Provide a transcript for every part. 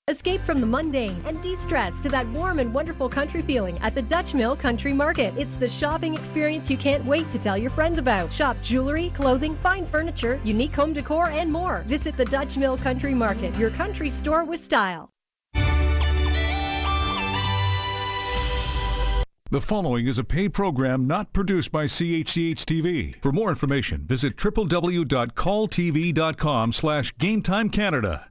Escape from the mundane and de-stress to that warm and wonderful country feeling at the Dutch Mill Country Market. It's the shopping experience you can't wait to tell your friends about. Shop jewelry, clothing, fine furniture, unique home decor, and more. Visit the Dutch Mill Country Market, your country store with style. The following is a paid program not produced by CHCH-TV. For more information, visit www.calltv.com/GameTimeCanada.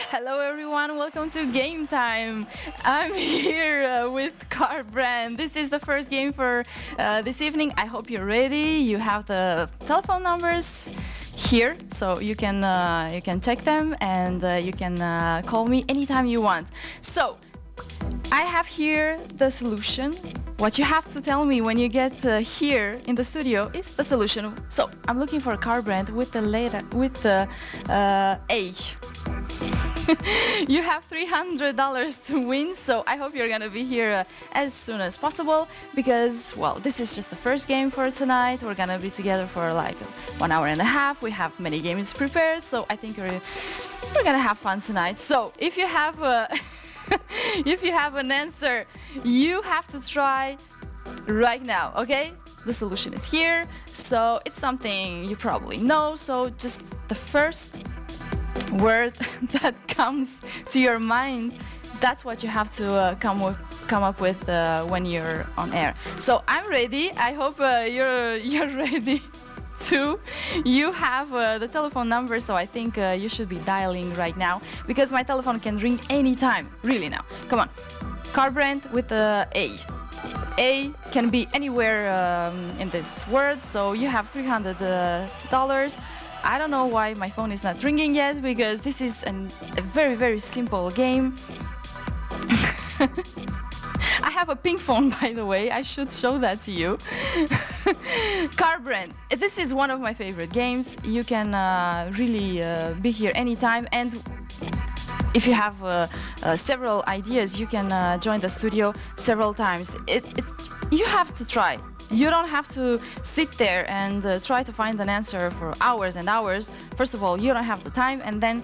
Hello everyone, welcome to Game Time. I'm here with Car Brand. This is the first game for this evening. I hope you're ready. You have the telephone numbers here, so you can check them and you can call me anytime you want. So I have here the solution. What you have to tell me when you get here in the studio is the solution. So I'm looking for a car brand with the A. You have $300 to win, so I hope you're gonna be here as soon as possible because, well, this is just the first game for tonight. We're gonna be together for like 1 hour and a half. We have many games prepared, so I think we're gonna have fun tonight. So if you have if you have an answer, you have to try right now, okay? The solution is here, so it's something you probably know, so just the first word that comes to your mind, that's what you have to come up with when you're on air. So I'm ready. I hope you're ready too. You have the telephone number, so I think you should be dialing right now because my telephone can ring anytime. Really now. Come on. Car brand with the A. A can be anywhere in this word, so you have $300. I don't know why my phone is not ringing yet because this is a very, very simple game. I have a pink phone, by the way. I should show that to you. Car brand. This is one of my favorite games. You can really be here anytime. And if you have several ideas, you can join the studio several times. You have to try. You don't have to sit there and try to find an answer for hours and hours. First of all, you don't have the time, and then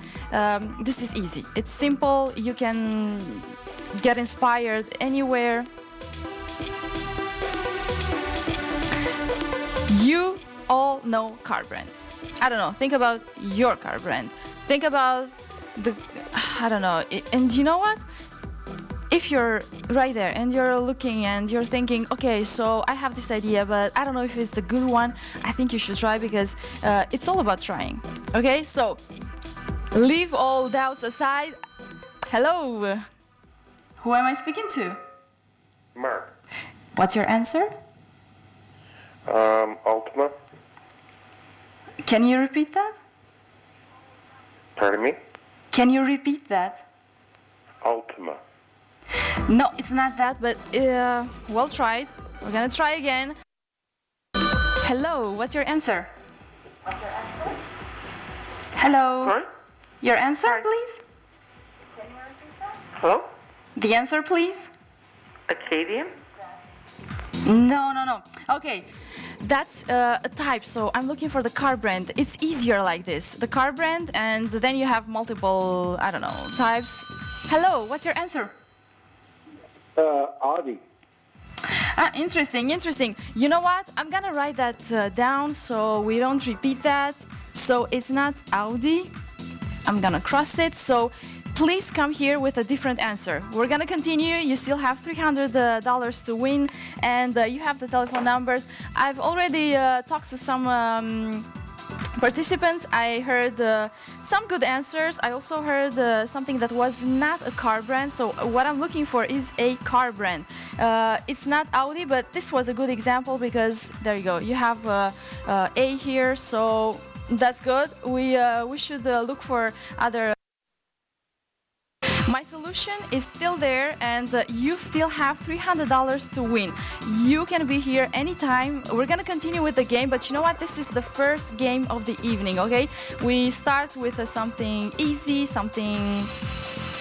this is easy. It's simple. You can get inspired anywhere. You all know car brands. I don't know. Think about your car brand. Think about I don't know. And you know what? If you're right there and you're looking and you're thinking, okay, so I have this idea, but I don't know if it's the good one, I think you should try because it's all about trying. Okay, so leave all doubts aside. Hello. Who am I speaking to? Mark. What's your answer? Ultima. Can you repeat that? Pardon me? Can you repeat that? Ultima. No, it's not that, but well tried. We're gonna try again. Hello, what's your answer? What's your answer? Hello. Sorry? Your answer, please? Can you repeat that? Hello? The answer, please? Acadian? No. Okay, that's a type, so I'm looking for the car brand. It's easier like this. The car brand, and then you have multiple, I don't know, types. Hello, what's your answer? Audi. Interesting. You know what? I'm gonna write that down so we don't repeat that. So it's not Audi. I'm gonna cross it. So please come here with a different answer. We're gonna continue. You still have $300 to win, and you have the telephone numbers. I've already talked to some participants. I heard some good answers. I also heard something that was not a car brand. So what I'm looking for is a car brand. It's not Audi, but this was a good example because there you go. You have A here, so that's good. We should look for other. My solution solution is still there, and you still have $300 to win. You can be here anytime. We're gonna continue with the game, but you know what? This is the first game of the evening, okay? We start with something easy, something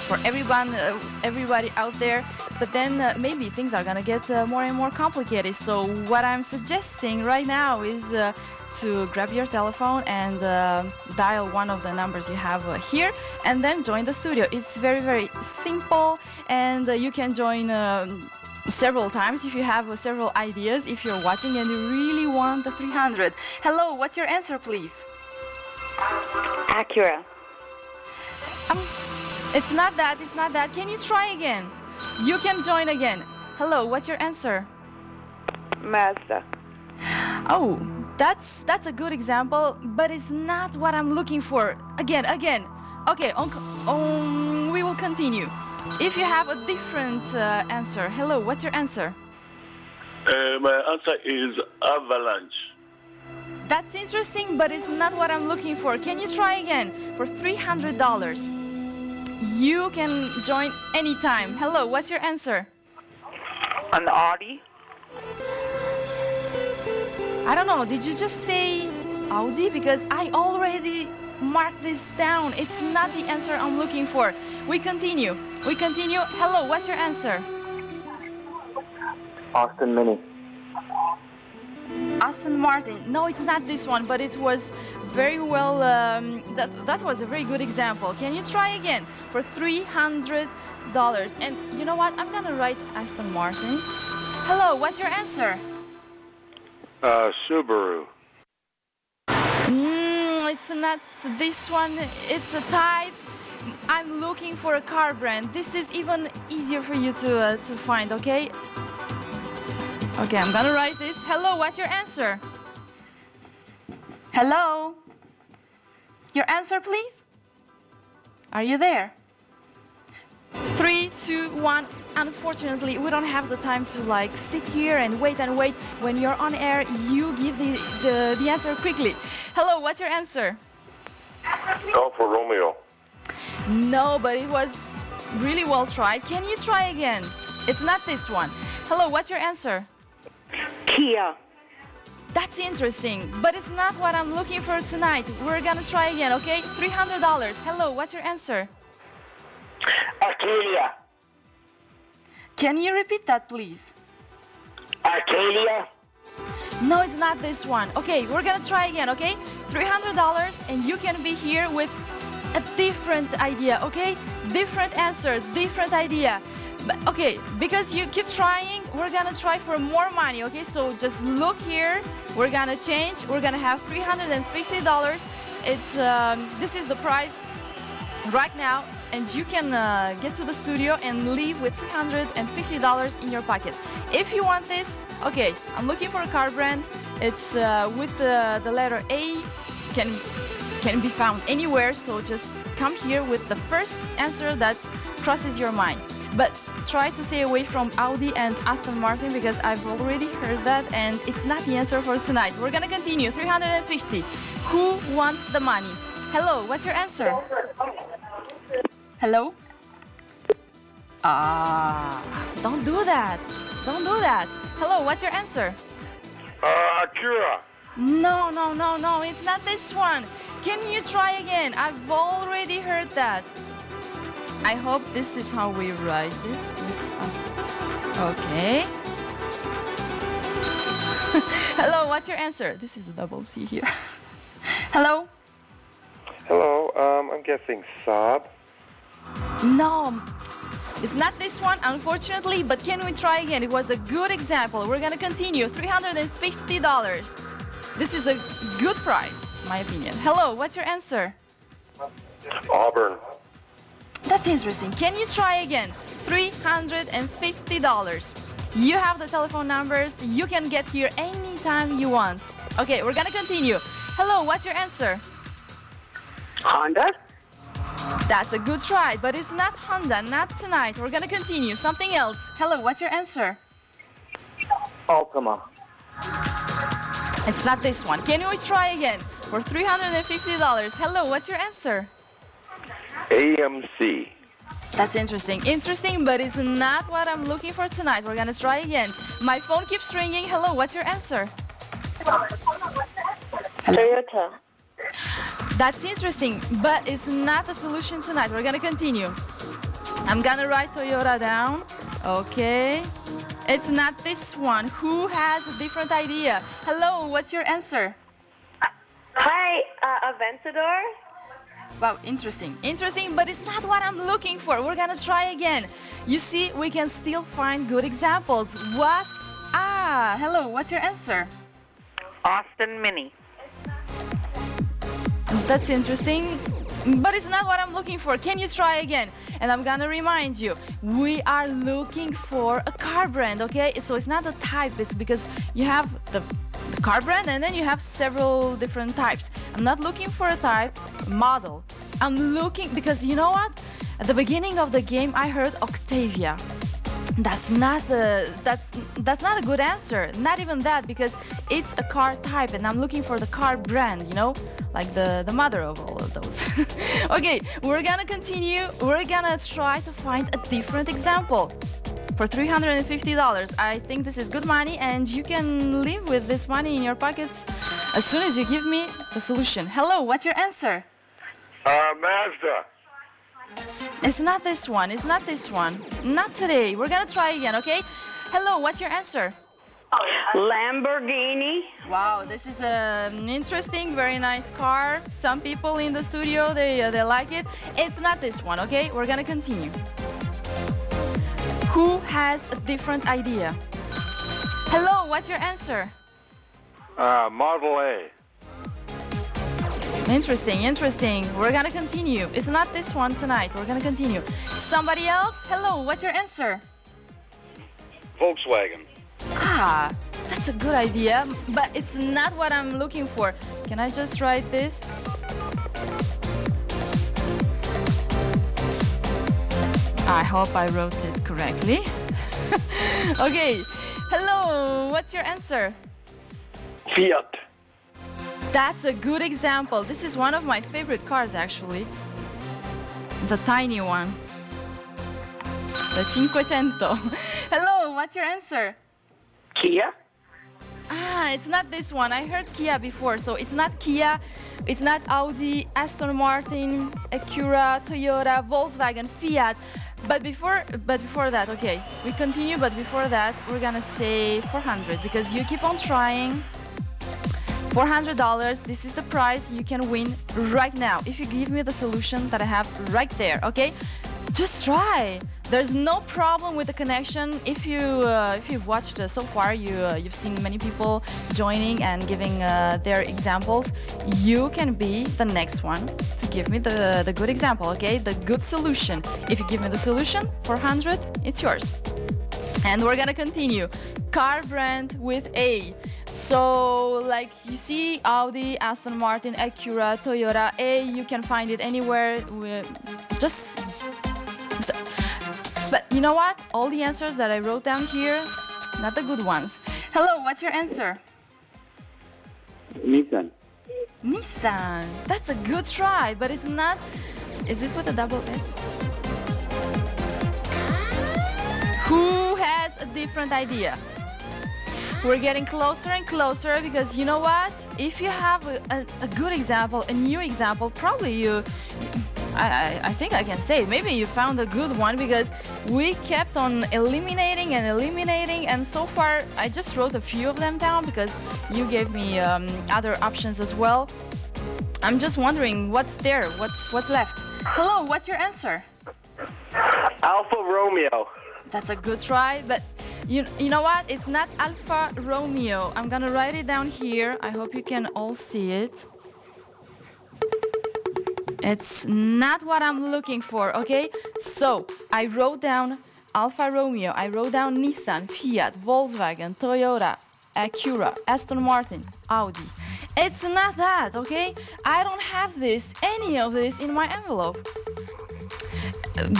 for everybody out there, but then maybe things are gonna get more and more complicated. So what I'm suggesting right now is to grab your telephone and dial one of the numbers you have here, and then join the studio. It's very, very simple, and you can join several times if you have several ideas, if you're watching and you really want the 300. Hello, what's your answer, please? Acura. It's not that, it's not that. Can you try again? You can join again. Hello, what's your answer? Mazda. Oh, that's a good example, but it's not what I'm looking for. Again. Okay, we will continue. If you have a different answer, hello, what's your answer? My answer is Avalanche. That's interesting, but it's not what I'm looking for. Can you try again for $300? You can join anytime. Hello, what's your answer? An Audi. I don't know, did you just say Audi? Because I already marked this down. It's not the answer I'm looking for. We continue. Hello, what's your answer? Aston Mini. Aston Martin. No, it's not this one, but it was very well, that was a very good example. Can you try again for $300? And you know what? I'm gonna write Aston Martin. Hello, what's your answer? Subaru. It's not this one. It's a type. I'm looking for a car brand. This is even easier for you to find, okay? Okay, I'm gonna write this. Hello, what's your answer? Hello? Your answer, please? Are you there? 3, 2, 1. Unfortunately, we don't have the time to like sit here and wait. When you're on air, you give the answer quickly. Hello, what's your answer? Alfa Romeo. No, but it was really well tried. Can you try again? It's not this one. Hello, what's your answer? Kia. That's interesting, but it's not what I'm looking for tonight. We're gonna try again, okay? $300. Hello, what's your answer? Arcadia. Can you repeat that, please? Arcadia. No, it's not this one. Okay, we're gonna try again, okay? $300, and you can be here with a different idea, okay? Different answer, different idea. But, okay, because you keep trying, we're gonna try for more money, okay? So just look here. We're gonna change. We're gonna have $350. It's this is the price right now, and you can get to the studio and leave with $350 in your pocket. If you want this, okay, I'm looking for a car brand. It's with the letter A, can be found anywhere. So just come here with the first answer that crosses your mind. But try to stay away from Audi and Aston Martin because I've already heard that and it's not the answer for tonight. We're gonna continue. 350. Who wants the money? Hello, what's your answer? Hello? Don't do that. Don't do that. Hello, what's your answer? Acura. No, it's not this one. Can you try again? I've already heard that. I hope this is how we write it. Okay. Hello, what's your answer? This is a double C here. Hello? Hello, I'm guessing Saab. No, it's not this one, unfortunately, but can we try again? It was a good example. We're gonna continue. $350. This is a good price, in my opinion. Hello, what's your answer? Auburn. That's interesting. Can you try again? $350. You have the telephone numbers. You can get here anytime you want. Okay, we're gonna continue. Hello, what's your answer? Honda. That's a good try, but it's not Honda, not tonight. We're gonna continue. Something else. Hello, what's your answer? Altima. It's not this one. Can we try again? For $350. Hello, what's your answer? AMC. That's interesting. Interesting, but it's not what I'm looking for tonight. We're gonna try again. My phone keeps ringing. Hello, what's your answer? Toyota. That's interesting, but it's not the solution tonight. We're gonna continue. I'm gonna write Toyota down. Okay. It's not this one. Who has a different idea? Hello, what's your answer? Hi, Aventador. Wow, interesting. Interesting, but it's not what I'm looking for. We're gonna try again. You see, we can still find good examples. What? Ah, hello, what's your answer? Austin Mini. That's interesting, but it's not what I'm looking for. Can you try again? And I'm gonna remind you, we are looking for a car brand, okay? So it's not a type, it's because you have the car brand and then you have several different types. I'm not looking for a type, model. I'm looking, because you know what? At the beginning of the game, I heard Octavia. That's not a good answer. Not even that, because it's a car type and I'm looking for the car brand, you know, like the mother of all of those. Okay, we're gonna continue. We're gonna try to find a different example. For $350, I think this is good money and you can live with this money in your pockets as soon as you give me the solution. Hello, what's your answer? Mazda. It's not this one. It's not this one. Not today. We're gonna try again, okay? Hello, what's your answer? Lamborghini. Wow, this is an interesting, very nice car. Some people in the studio, they like it. It's not this one, okay? We're gonna continue. Who has a different idea? Hello, what's your answer? Model A. Interesting, interesting. We're gonna continue. It's not this one tonight. We're gonna continue. Somebody else? Hello, what's your answer? Volkswagen. Ah, that's a good idea, but it's not what I'm looking for. Can I just write this? I hope I wrote it correctly. Okay. Hello, what's your answer? Fiat. That's a good example. This is one of my favorite cars, actually. The tiny one. The 500. Hello, what's your answer? Kia. Ah, it's not this one. I heard Kia before, so it's not Kia, it's not Audi, Aston Martin, Acura, Toyota, Volkswagen, Fiat. But before that, okay, we continue, but before that, we're gonna say 400 because you keep on trying. $400, this is the price you can win right now if you give me the solution that I have right there, okay? Just try. There's no problem with the connection. If you've watched so far, you've seen many people joining and giving their examples. You can be the next one to give me the good example, okay? The good solution. If you give me the solution, 400, it's yours. And we're gonna continue. Car brand with A. So, like you see, Audi, Aston Martin, Acura, Toyota, A, you can find it anywhere. But you know what? All the answers that I wrote down here, not the good ones. Hello, what's your answer? Nissan. Nissan. That's a good try, but it's not. Is it with a double S? Who has a different idea? We're getting closer and closer because you know what? If you have a good example, a new example, probably I think I can say it. Maybe you found a good one because we kept on eliminating and so far I just wrote a few of them down because you gave me other options as well. I'm just wondering what's there, what's left. Hello, what's your answer? Alfa Romeo. That's a good try, but you know what? It's not Alfa Romeo. I'm gonna write it down here. I hope you can all see it. It's not what I'm looking for, okay? So, I wrote down Alfa Romeo. I wrote down Nissan, Fiat, Volkswagen, Toyota, Acura, Aston Martin, Audi. It's not that, okay? I don't have any of this in my envelope.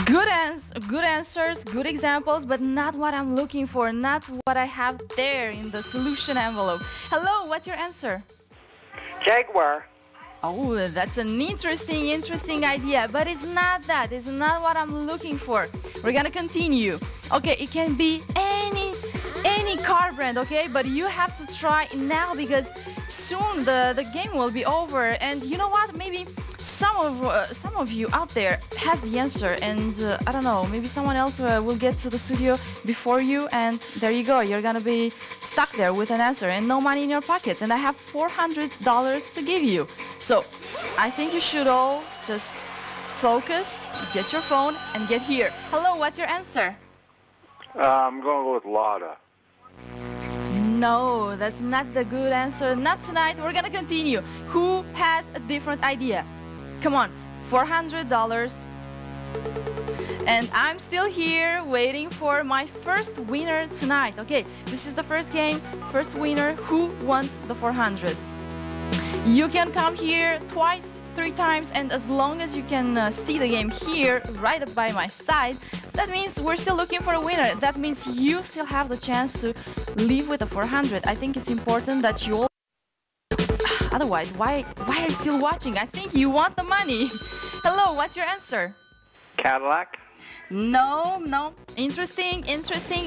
Good answers, good examples, but not what I'm looking for, not what I have there in the solution envelope. Hello, what's your answer? Jaguar. Oh, that's an interesting idea, but it's not that. It's not what I'm looking for. We're gonna continue. Okay, it can be any car brand, okay? But you have to try now because soon the game will be over. And you know what? Maybe some of you out there has the answer, and I don't know. Maybe someone else will get to the studio before you, and there you go. You're gonna be stuck there with an answer and no money in your pockets. And I have $400 to give you. So I think you should all just focus, get your phone, and get here. Hello, what's your answer? I'm going to go with Lada. No, that's not the good answer. Not tonight. We're gonna continue. Who has a different idea? Come on, $400. And I'm still here waiting for my first winner tonight. Okay, this is the first game, first winner. Who wants the 400? You can come here twice, 3 times, and as long as you can see the game here, right up by my side, that means we're still looking for a winner. That means you still have the chance to leave with a 400. I think it's important that you all... Otherwise, why are you still watching? I think you want the money. Hello, what's your answer? Cadillac. No. Interesting,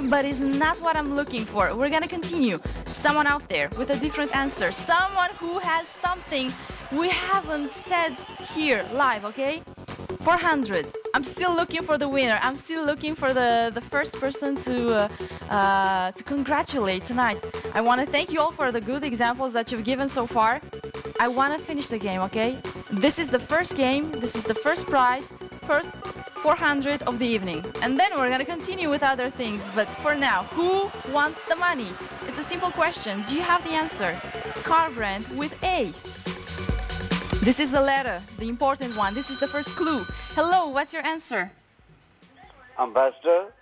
but it's not what I'm looking for. We're gonna continue. Someone out there with a different answer. Someone who has something we haven't said here live, okay? 400. I'm still looking for the winner. I'm still looking for the first person to congratulate tonight. I want to thank you all for the good examples that you've given so far. I want to finish the game, okay? This is the first game. This is the first prize. First 400 of the evening. And then we're going to continue with other things. But for now, who wants the money? It's a simple question. Do you have the answer? Car brand with A. This is the letter, the important one. This is the first clue. Hello, what's your answer? Ambassador.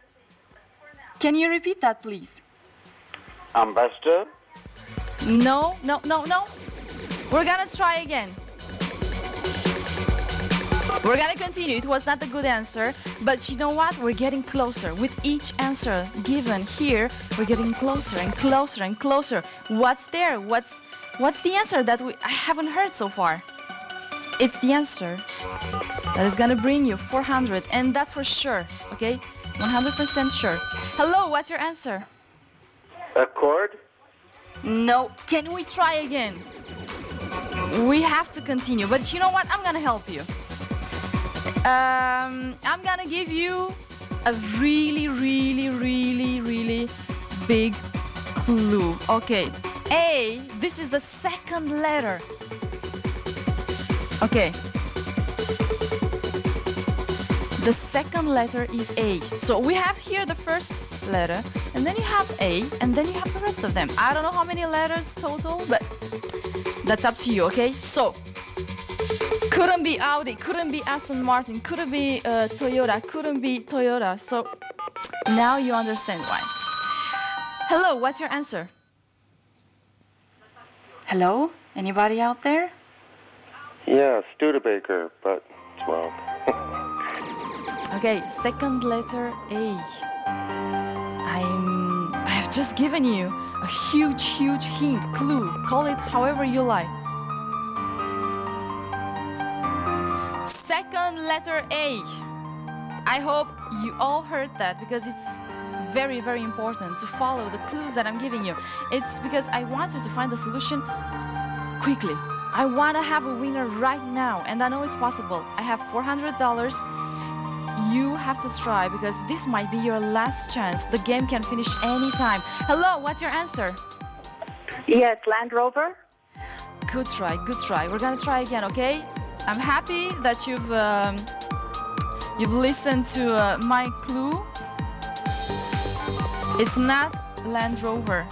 Can you repeat that, please? Ambassador. No. We're gonna try again. We're gonna continue. It was not a good answer, but you know what? We're getting closer. With each answer given here, we're getting closer and closer and closer. What's there? What's the answer that I haven't heard so far? It's the answer that is gonna bring you 400, and that's for sure, okay? 100% sure. Hello, what's your answer? Accord. No. Can we try again? We have to continue, but you know what? I'm gonna help you. I'm gonna give you a really big clue. Okay. A, this is the second letter. Okay. The second letter is A. So we have here the first letter, and then you have A, and then you have the rest of them. I don't know how many letters total, but that's up to you, okay? So, couldn't be Audi, couldn't be Aston Martin, couldn't be Toyota, couldn't be Toyota. So, now you understand why. Hello, what's your answer? Hello? Anybody out there? Yeah, Studebaker, but it's wrong. Okay, second letter A. I have just given you a huge hint, clue. Call it however you like. Second letter A. I hope you all heard that because it's very important to follow the clues that I'm giving you. It's because I want you to find the solution quickly. I want to have a winner right now, and I know it's possible. I have $400. You have to try because this might be your last chance. The game can finish anytime. Hello, what's your answer? Yes, Land Rover. Good try. We're gonna try again, okay? I'm happy that you've listened to my clue. It's not Land Rover.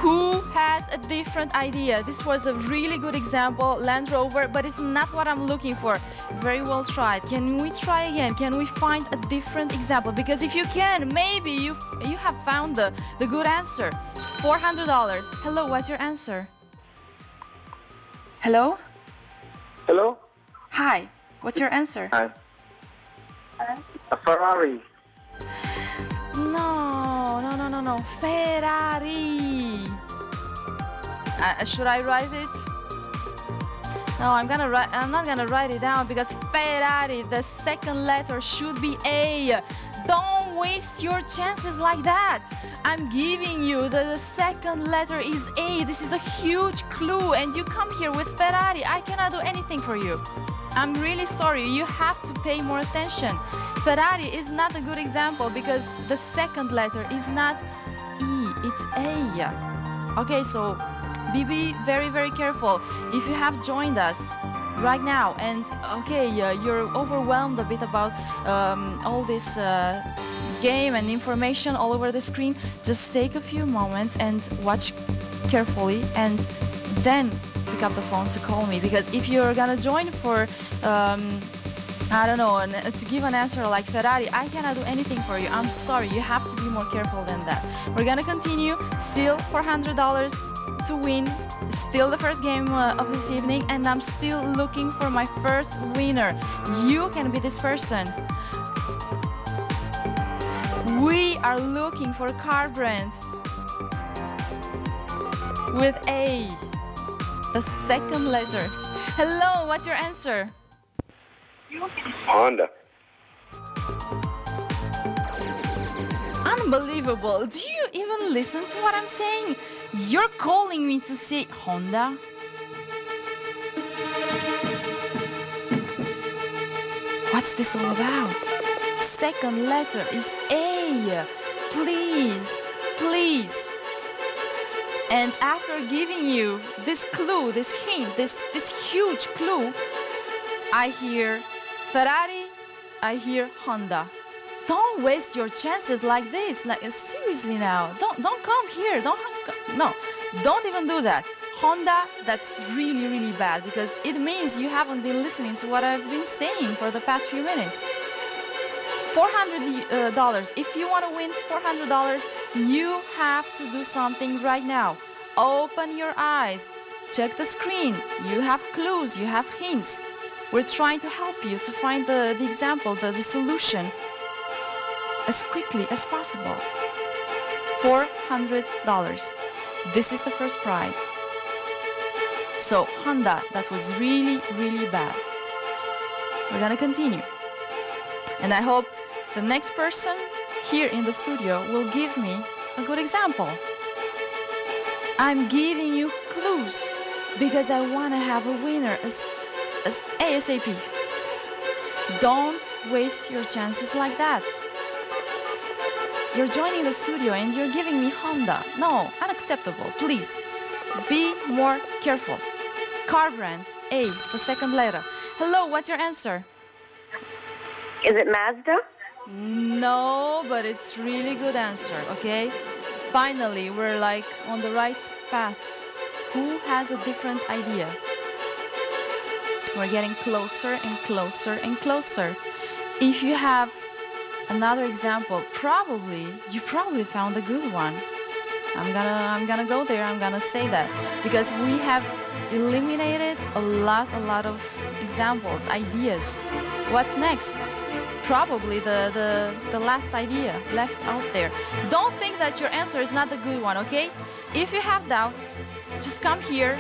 Who has a different idea? This was a really good example, Land Rover, but it's not what I'm looking for. Very well tried. Can we try again? Can we find a different example? Because if you can, maybe you have found the good answer. $400. Hello, what's your answer? Hello? Hello. Hi, what's your answer? Hi. A Ferrari. No. Ferrari. Should I write it? No, I'm not gonna write it down because Ferrari, the second letter should be A. Don't waste your chances like that. I'm giving you the second letter is A. This is a huge clue and you come here with Ferrari. I cannot do anything for you. I'm really sorry. You have to pay more attention. Ferrari is not a good example because the second letter is not E, it's A. Okay, so be very, very careful. If you have joined us right now and okay, you're overwhelmed a bit about all this game and information all over the screen, just take a few moments and watch carefully and then pick up the phone to call me, because if you're gonna join for I don't know, to give an answer like Ferrari, I cannot do anything for you. I'm sorry, you have to be more careful than that. We're gonna continue, still $400 to win, still the first game of this evening, and I'm still looking for my first winner. You can be this person. We are looking for a car brand with A, the second letter. Hello, what's your answer? Honda. Unbelievable. Do you even listen to what I'm saying? You're calling me to say Honda? What's this all about? Second letter is A. Please, please. And after giving you this clue, this hint, this huge clue, I hear Ferrari, I hear Honda. Don't waste your chances like this. Like seriously now. Don't come here. Don't even do that. Honda, that's really, really bad because it means you haven't been listening to what I've been saying for the past few minutes. $400. If you want to win $400, you have to do something right now. Open your eyes. Check the screen. You have clues. You have hints. We're trying to help you to find the example, the solution as quickly as possible. $400. This is the first prize. So Honda, that was really, really bad. We're gonna continue. And I hope the next person here in the studio will give me a good example. I'm giving you clues because I wanna have a winner as ASAP. Don't waste your chances like that. You're joining the studio and you're giving me Honda. No, unacceptable. Please, be more careful. Car brand, A, the second letter. Hello, what's your answer? Is it Mazda? No, but it's really good answer, okay? Finally, we're like on the right path. Who has a different idea? We're getting closer and closer and closer. If you have another example, you probably found a good one. I'm gonna go there. I'm gonna say that because we have eliminated a lot of examples, ideas. What's next? Probably the last idea left out there. Don't think that your answer is not a good one, okay? If you have doubts, just come here.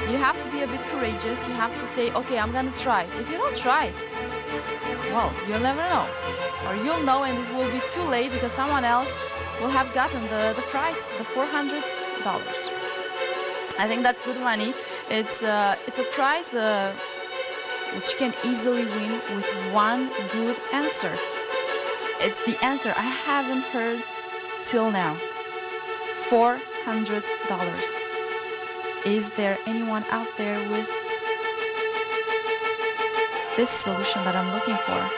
You have to be a bit courageous. You have to say, okay, I'm gonna try. If you don't try, well, you'll never know. Or you'll know and it will be too late because someone else will have gotten the prize, the $400. I think that's good money. It's a prize that you can easily win with one good answer. It's the answer I haven't heard till now. $400. Is there anyone out there with this solution that I'm looking for?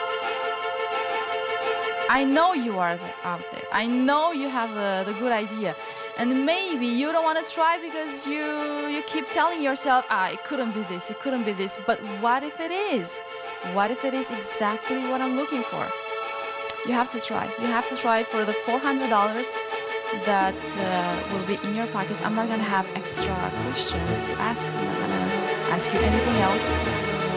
I know you are out there. I know you have the good idea. And maybe you don't want to try because you keep telling yourself, it couldn't be this, it couldn't be this. But what if it is? What if it is exactly what I'm looking for? You have to try. You have to try for the $400 that will be in your pockets. I'm not going to have extra questions to ask. I'm not going to ask you anything else.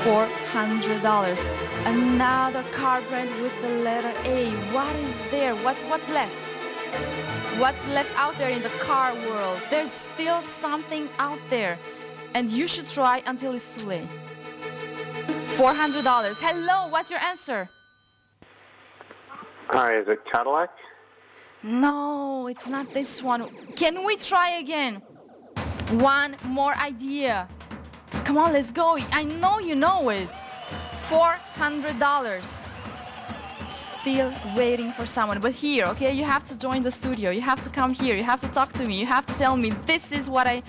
$400. Another car brand with the letter A. What is there? What's left? What's left out there in the car world? There's still something out there. and you should try until it's too late. $400. Hello, what's your answer? Hi, is it Cadillac? No, it's not this one. Can we try again? One more idea. Come on, let's go. I know you know it. $400. Still waiting for someone. But here, okay, you have to join the studio. You have to come here. You have to talk to me. You have to tell me this is what I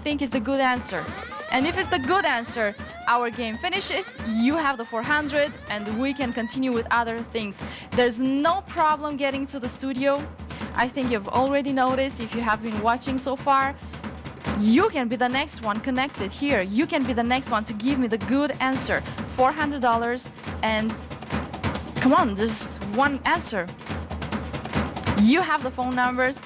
think is the good answer. And if it's the good answer, our game finishes. You have the 400 and we can continue with other things. There's no problem getting to the studio. I think you've already noticed if you have been watching so far. You can be the next one connected here. You can be the next one to give me the good answer. $400 and come on, just one answer. You have the phone numbers.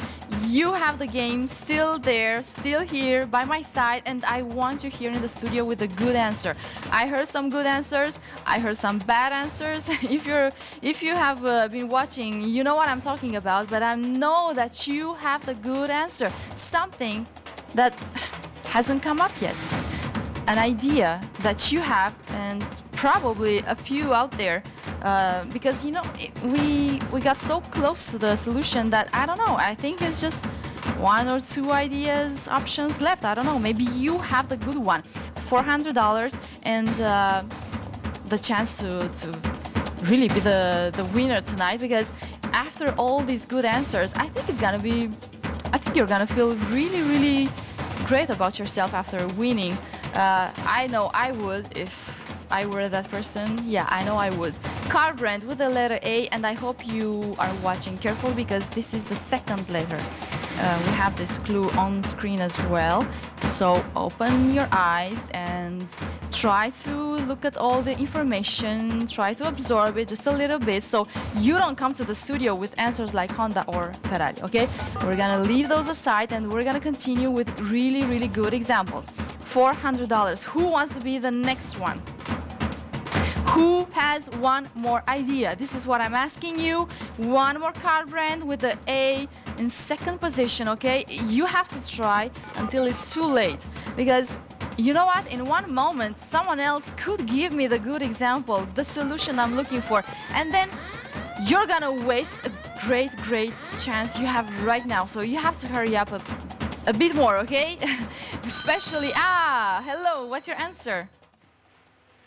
You have the game still there, still here by my side, and I want you here in the studio with a good answer. I heard some good answers. I heard some bad answers. If you have been watching, you know what I'm talking about. But I know that you have the good answer. Something that hasn't come up yet. An idea that you have, and probably a few out there, because you know we got so close to the solution that I don't know. I think it's just one or two options left. I don't know. Maybe you have the good one. $400 and the chance to really be the winner tonight. Because after all these good answers, I think you're gonna feel really great about yourself after winning. I know I would if I were that person. Yeah, I know I would. Car brand with the letter A, and I hope you are watching careful because this is the second letter. We have this clue on screen as well. So open your eyes and try to look at all the information. Try to absorb it just a little bit so you don't come to the studio with answers like Honda or Ferrari, okay? We're gonna leave those aside and we're gonna continue with really good examples. $400. Who wants to be the next one? Who has one more idea? This is what I'm asking you. One more car brand with the A in second position, okay? You have to try until it's too late. Because you know what? In one moment, someone else could give me the good example, the solution I'm looking for. And then you're gonna waste a great chance you have right now. So you have to hurry up a bit more, okay? Especially, hello, what's your answer?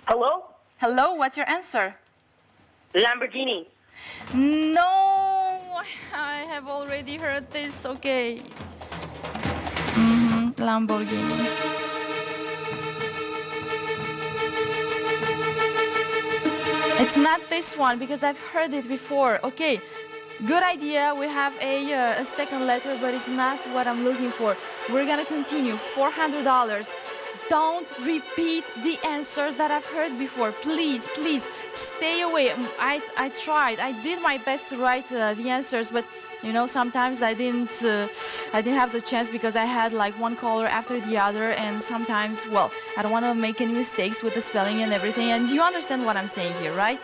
Hello? Hello, what's your answer? Lamborghini. No, I have already heard this, okay. Lamborghini. It's not this one because I've heard it before. Okay, good idea. We have a second letter, but it's not what I'm looking for. We're gonna continue. $400. Don't repeat the answers that I've heard before. Please stay away. I tried. I did my best to write the answers, but you know sometimes I didn't have the chance because I had like one caller after the other, and sometimes, well, I don't want to make any mistakes with the spelling and everything. And you understand what I'm saying here, right?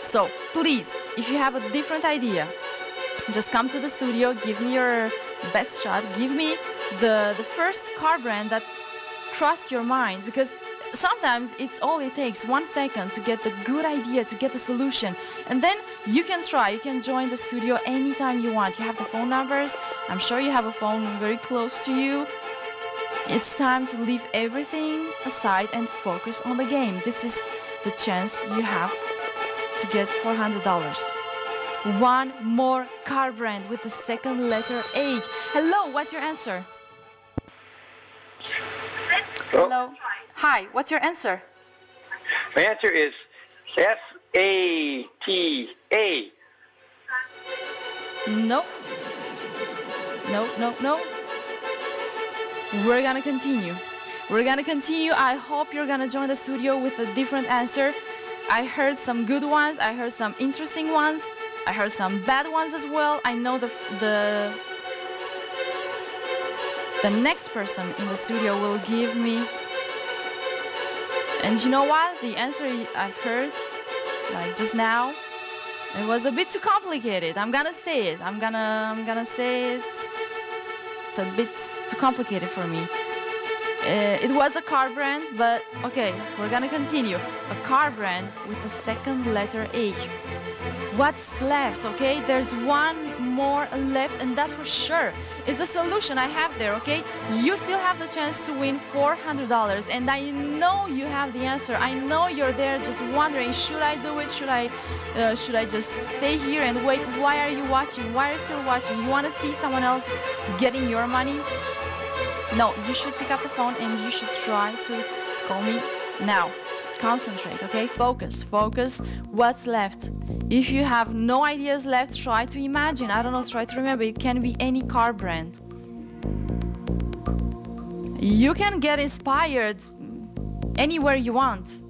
So please, if you have a different idea, just come to the studio. Give me your best shot. Give me the first car brand that crossed your mind, because sometimes it's all it takes, 1 second to get the good idea, to get the solution, and then you can try. You can join the studio anytime you want. You have the phone numbers. I'm sure you have a phone very close to you. It's time to leave everything aside and focus on the game. This is the chance you have to get $400. One more car brand with the second letter H. Hello, what's your answer? Hello. Hi, what's your answer? My answer is SATA. Nope. No. We're gonna continue. I hope you're gonna join the studio with a different answer. I heard some good ones. I heard some interesting ones. I heard some bad ones as well. I know the next person in the studio will give me. And you know what? The answer I've heard, like just now, it was a bit too complicated. I'm gonna say it. I'm gonna say it's a bit too complicated for me. It was a car brand, but okay, we're gonna continue. A car brand with the second letter A. What's left, okay? There's one more left, and that's for sure. It's the solution I have there, okay? You still have the chance to win $400, and I know you have the answer. I know you're there just wondering, should I do it? Should I just stay here and wait? Why are you watching? Why are you still watching? You want to see someone else getting your money? No, you should pick up the phone and you should try to call me now. Concentrate, okay? Focus. What's left? If you have no ideas left, try to imagine. I don't know, try to remember. It can be any car brand. You can get inspired anywhere you want.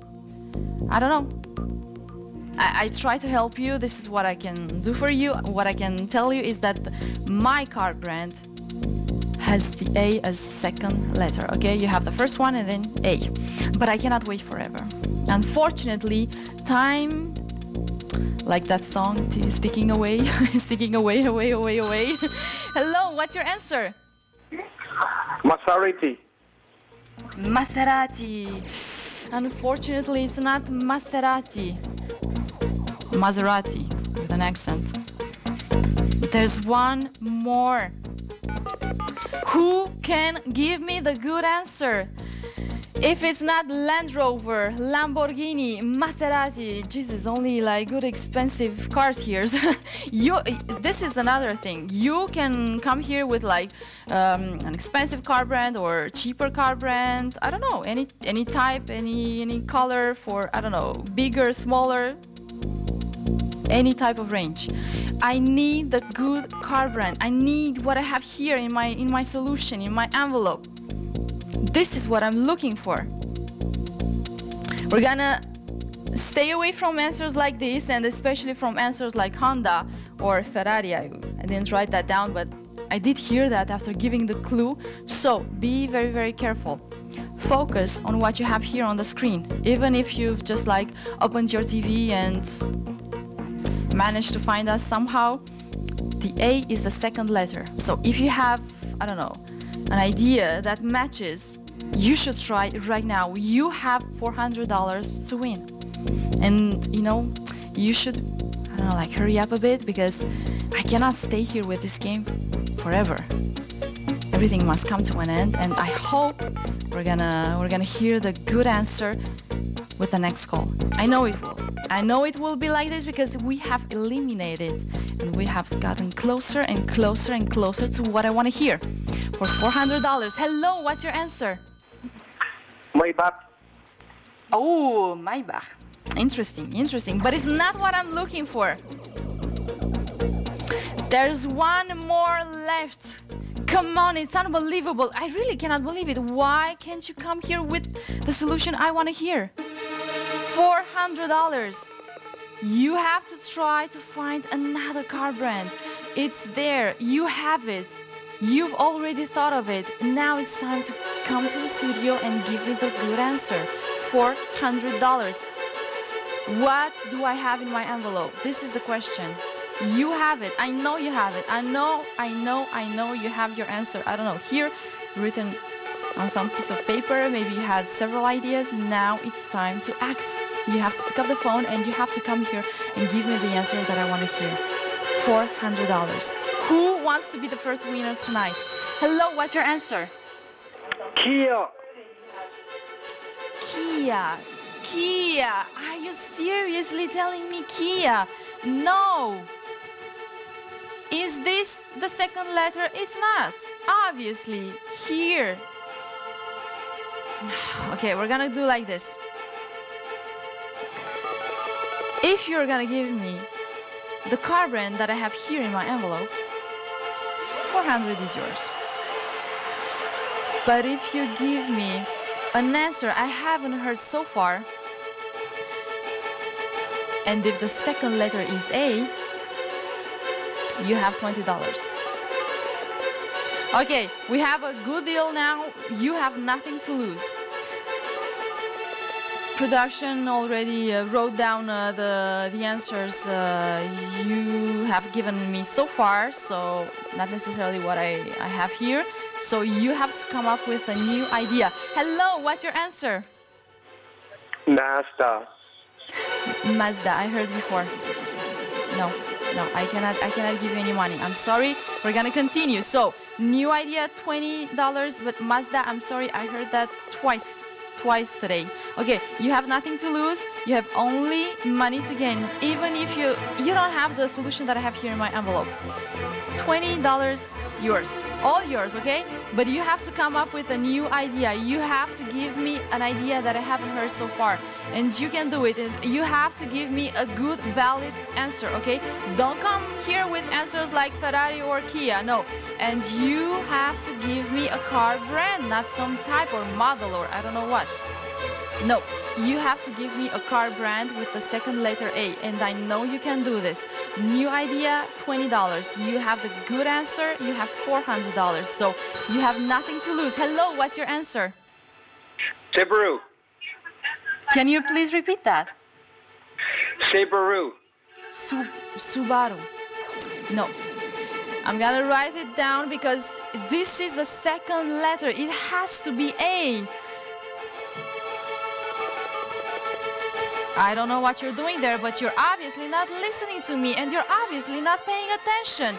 I don't know. I try to help you. This is what I can do for you. What I can tell you is that my car brand has the A as second letter, okay? You have the first one and then A. But I cannot wait forever. Unfortunately, time, like that song, is sticking away, away. Hello, what's your answer? Maserati. Maserati. Unfortunately, it's not Maserati. Maserati, with an accent. There's one more. Who can give me the good answer? If it's not Land Rover, Lamborghini, Maserati, Jesus, only like good expensive cars here. This is another thing. You can come here with like an expensive car brand or cheaper car brand. I don't know, any type, any color for, I don't know, bigger, smaller, any type of range. I need the good car brand. I need what I have here in my solution, in my envelope. This is what I'm looking for. We're gonna stay away from answers like this, and especially from answers like Honda or Ferrari. I didn't write that down, but I did hear that after giving the clue. So be very, very careful. Focus on what you have here on the screen. Even if you've just like opened your TV and managed to find us somehow, the A is the second letter. So if you have, I don't know, an idea that matches, you should try it right now. You have $400 to win. And you know, you should, I don't know, like hurry up a bit, because I cannot stay here with this game forever. Everything must come to an end, and I hope we're gonna hear the good answer with the next call. I know it will. I know it will be like this because we have eliminated and we have gotten closer and closer and closer to what I want to hear. For $400. Hello, what's your answer? Maybach. Oh, Maybach. Interesting. But it's not what I'm looking for. There's one more left. Come on, it's unbelievable. I really cannot believe it. Why can't you come here with the solution I want to hear? $400. You have to try to find another car brand. It's there. You have it. You've already thought of it. Now it's time to come to the studio and give me the good answer. $400. What do I have in my envelope? This is the question. You have it. I know you have it. I know you have your answer. I don't know. Here, written on some piece of paper. Maybe you had several ideas. Now it's time to act. You have to pick up the phone and you have to come here and give me the answer that I want to hear. $400. Who wants to be the first winner tonight? Hello, what's your answer? Kia. Kia. Are you seriously telling me Kia? No. Is this the second letter? It's not. Obviously. Here. Okay, we're gonna do like this. If you're gonna give me the car brand that I have here in my envelope, $400 is yours. But if you give me an answer I haven't heard so far, and if the second letter is A, you have $20. Okay, we have a good deal now. You have nothing to lose. Production already wrote down the answers you have given me so far, so not necessarily what I have here. So you have to come up with a new idea. Hello, what's your answer? Mazda. Mazda, I heard before. No, I cannot give you any money. I'm sorry. We're gonna continue. So, new idea, $20, but Mazda, I'm sorry, I heard that twice today. Okay, you have nothing to lose. You have only money to gain. Even if you don't have the solution that I have here in my envelope. $20 yours, all yours, okay? But you have to come up with a new idea. You have to give me an idea that I haven't heard so far, and you can do it. You have to give me a good, valid answer, okay? Don't come here with answers like Ferrari or Kia, no. And you have to give me a car brand, not some type or model or I don't know what. No, you have to give me a car brand with the second letter A, and I know you can do this. New idea, $20. You have the good answer, you have $400. So you have nothing to lose. Hello, what's your answer? Subaru. Can you please repeat that? Subaru. Subaru. No. I'm gonna write it down because this is the second letter. It has to be A. I don't know what you're doing there, but you're obviously not listening to me and you're obviously not paying attention.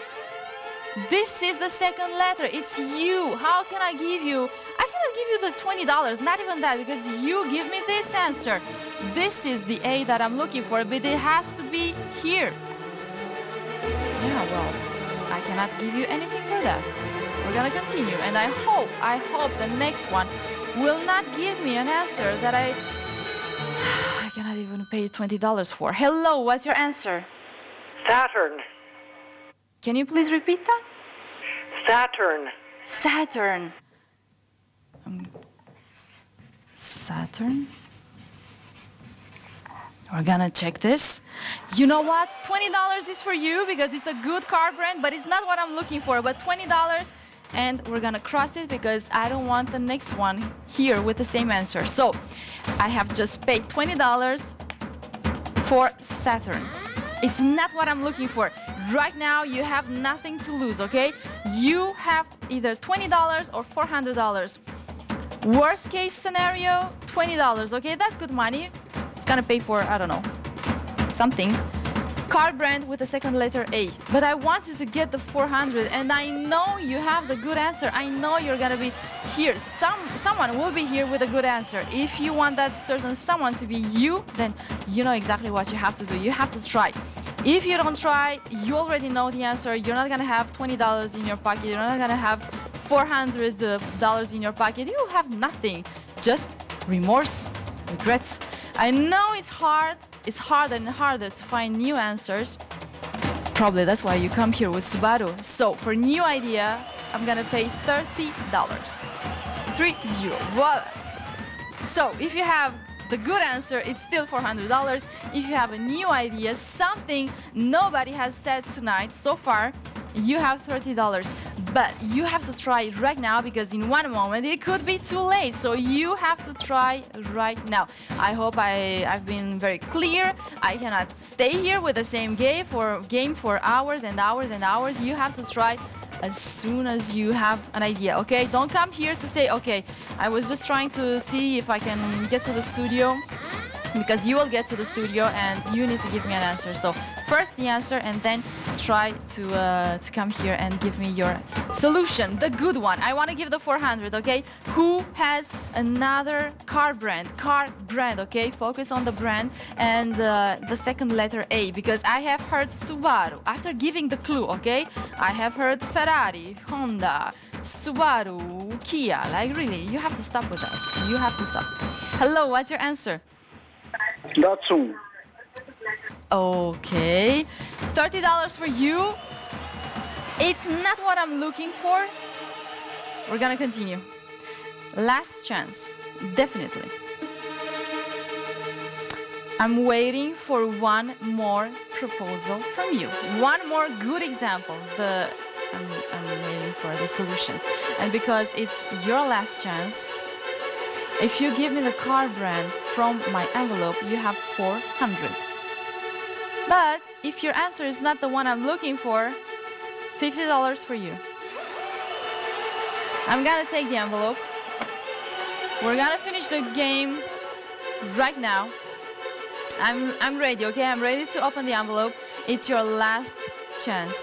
This is the second letter. It's you. How can I give you? I cannot give you the $20, not even that, because you give me this answer. This is the A that I'm looking for, but it has to be here. Yeah, well, I cannot give you anything for that. We're gonna continue, and I hope the next one will not give me an answer that I cannot even pay $20 for. Hello, what's your answer? Saturn. Can you please repeat that? Saturn. Saturn. Saturn. We're gonna check this. You know what? $20 is for you because it's a good car brand, but it's not what I'm looking for. But $20, and we're gonna cross it because I don't want the next one here with the same answer. So I have just paid $20 for Saturn. It's not what I'm looking for. Right now, you have nothing to lose, okay? You have either $20 or $400. Worst case scenario, $20, okay? That's good money. It's gonna pay for, I don't know, something. Car brand with the second letter A. But I want you to get the 400, and I know you have the good answer. I know you're gonna be here. Someone will be here with a good answer. If you want that certain someone to be you, then you know exactly what you have to do. You have to try. If you don't try, you already know the answer. You're not gonna have $20 in your pocket. You're not gonna have $400 in your pocket. You have nothing. Just remorse, regrets. I know it's hard. It's harder and harder to find new answers. Probably that's why you come here with Subaru. So for new idea, I'm gonna pay $30. 30. Voila. So if you have the good answer, it's still $400. If you have a new idea, something nobody has said tonight so far, you have $30. But you have to try it right now because in one moment it could be too late. So you have to try right now. I hope I've been very clear. I cannot stay here with the same game for hours and hours and hours. You have to try as soon as you have an idea, okay? Don't come here to say, okay, I was just trying to see if I can get to the studio, because you will get to the studio and you need to give me an answer. So first the answer, and then try to come here and give me your solution, the good one. I want to give the 400, okay? Who has another car brand, okay? Focus on the brand and the second letter A, because I have heard Subaru. After giving the clue, okay? I have heard Ferrari, Honda, Subaru, Kia. Like really, you have to stop with that. You have to stop. Hello, what's your answer? Datsun. Okay, $30 for you. It's not what I'm looking for. We're gonna continue. Last chance, definitely. I'm waiting for one more proposal from you. One more good example. I'm waiting for the solution. And because it's your last chance, if you give me the car brand from my envelope, you have 400. But if your answer is not the one I'm looking for, $50 for you. I'm gonna take the envelope. We're gonna finish the game right now. I'm ready, okay? I'm ready to open the envelope. It's your last chance.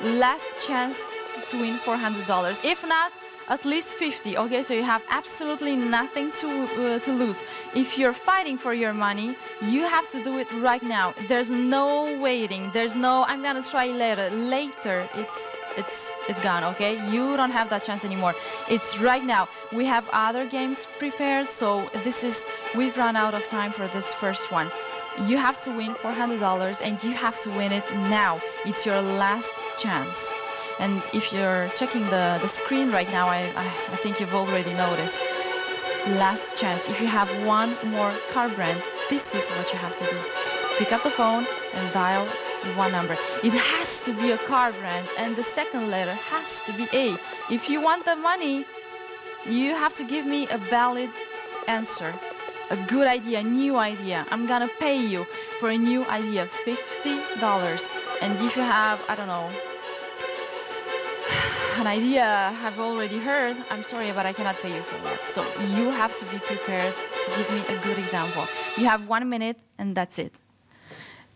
Last chance to win $400. If not, at least 50, okay? So you have absolutely nothing to lose. If you're fighting for your money, you have to do it right now. There's no waiting. There's no, I'm gonna try later. Later, it's gone, okay? You don't have that chance anymore. It's right now. We have other games prepared, so we've run out of time for this first one. You have to win $400 and you have to win it now. It's your last chance. And if you're checking the screen right now, I think you've already noticed. Last chance. If you have one more car brand, this is what you have to do. Pick up the phone and dial one number. It has to be a car brand, and the second letter has to be A. If you want the money, you have to give me a valid answer. A good idea, a new idea. I'm gonna pay you for a new idea, $50. And if you have, I don't know, an idea I've already heard, I'm sorry, but I cannot pay you for that. So you have to be prepared to give me a good example. You have 1 minute and that's it.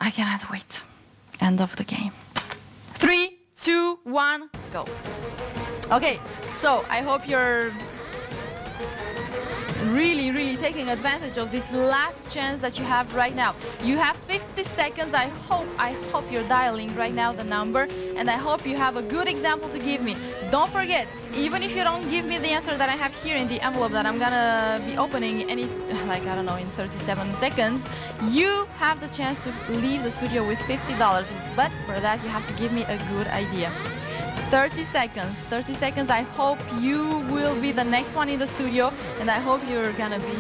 I cannot wait. End of the game. 3, 2, 1, go. Okay, so I hope you're really taking advantage of this last chance that you have right now. You have 50 seconds. I hope you're dialing right now the number, and I hope you have a good example to give me. Don't forget, even if you don't give me the answer that I have here in the envelope that I'm gonna be opening in 37 seconds, you have the chance to leave the studio with $50. But for that, you have to give me a good idea. 30 seconds. 30 seconds. I hope you will be the next one in the studio, and I hope you're gonna be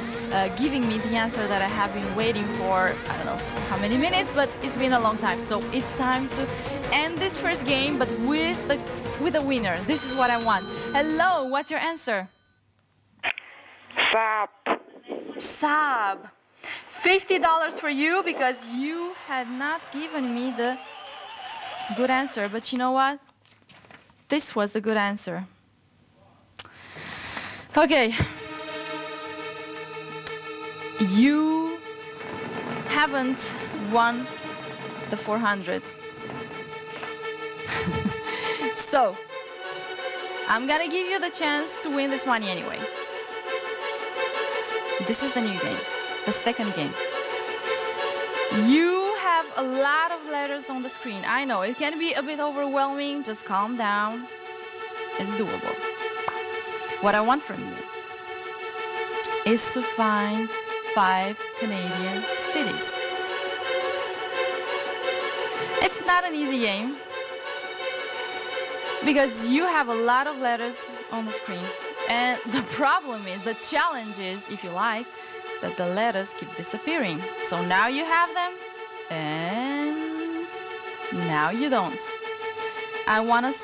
giving me the answer that I have been waiting for, I don't know how many minutes, but it's been a long time. So it's time to end this first game, but with a winner. This is what I want. Hello, what's your answer? Saab. Saab. $50 for you because you had not given me the good answer, but you know what? This was the good answer. Okay. You haven't won the 400. So, I'm gonna give you the chance to win this money anyway. This is the new game, the second game. You have a lot of letters on the screen. I know, it can be a bit overwhelming. Just calm down. It's doable. What I want from you is to find 5 Canadian cities. It's not an easy game because you have a lot of letters on the screen. And the problem is, the challenge is, if you like, that the letters keep disappearing. So now you have them, and now you don't. I wanted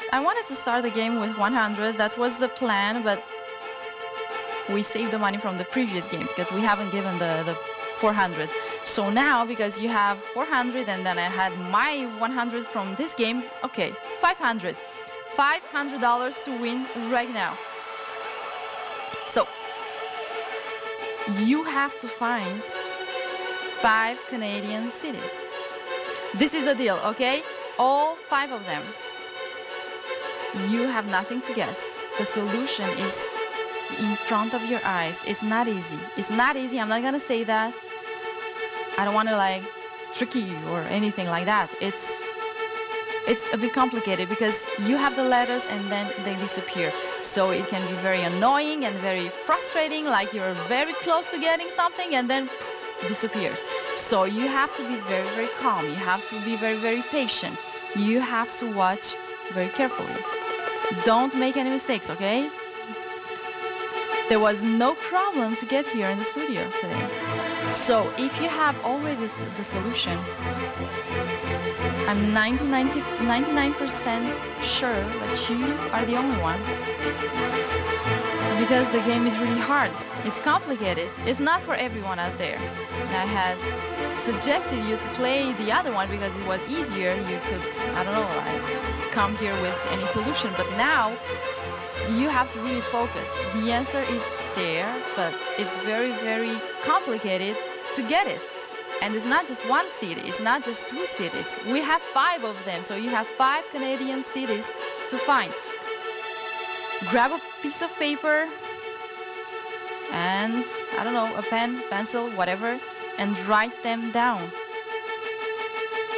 to start the game with 100. That was the plan, but we saved the money from the previous game because we haven't given the 400. So now, because you have 400 and then I had my 100 from this game, okay, 500. $500 to win right now. So, you have to find 5 Canadian cities. This is the deal, okay? All 5 of them. You have nothing to guess. The solution is in front of your eyes. It's not easy. It's not easy. I'm not gonna say that. I don't want to like trick you or anything like that. It's a bit complicated because you have the letters and then they disappear. So it can be very annoying and very frustrating, like you're very close to getting something and then poof, disappears. So you have to be very, very calm. You have to be very, very patient. You have to watch very carefully. Don't make any mistakes, okay? There was no problem to get here in the studio today. So if you have already the solution, I'm 99% sure that you are the only one. Because the game is really hard. It's complicated. It's not for everyone out there. I had suggested you to play the other one because it was easier. You could, I don't know, like come here with any solution. But now you have to really focus. The answer is there, but it's very, very complicated to get it. And it's not just one city, it's not just 2 cities. We have 5 of them, so you have 5 Canadian cities to find. Grab a piece of paper and, I don't know, a pen, pencil, whatever, and write them down.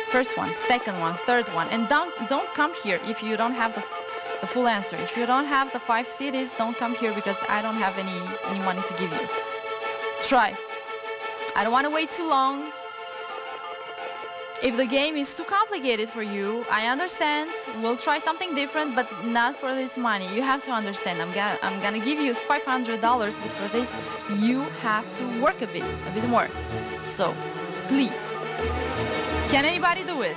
First one, second one, third one. And don't come here if you don't have the full answer. If you don't have the 5 cities, don't come here because I don't have any money to give you. Try. I don't want to wait too long. If the game is too complicated for you, I understand. We'll try something different, but not for this money. You have to understand. I'm gonna give you $500, but for this, you have to work a bit more. So, please. Can anybody do it?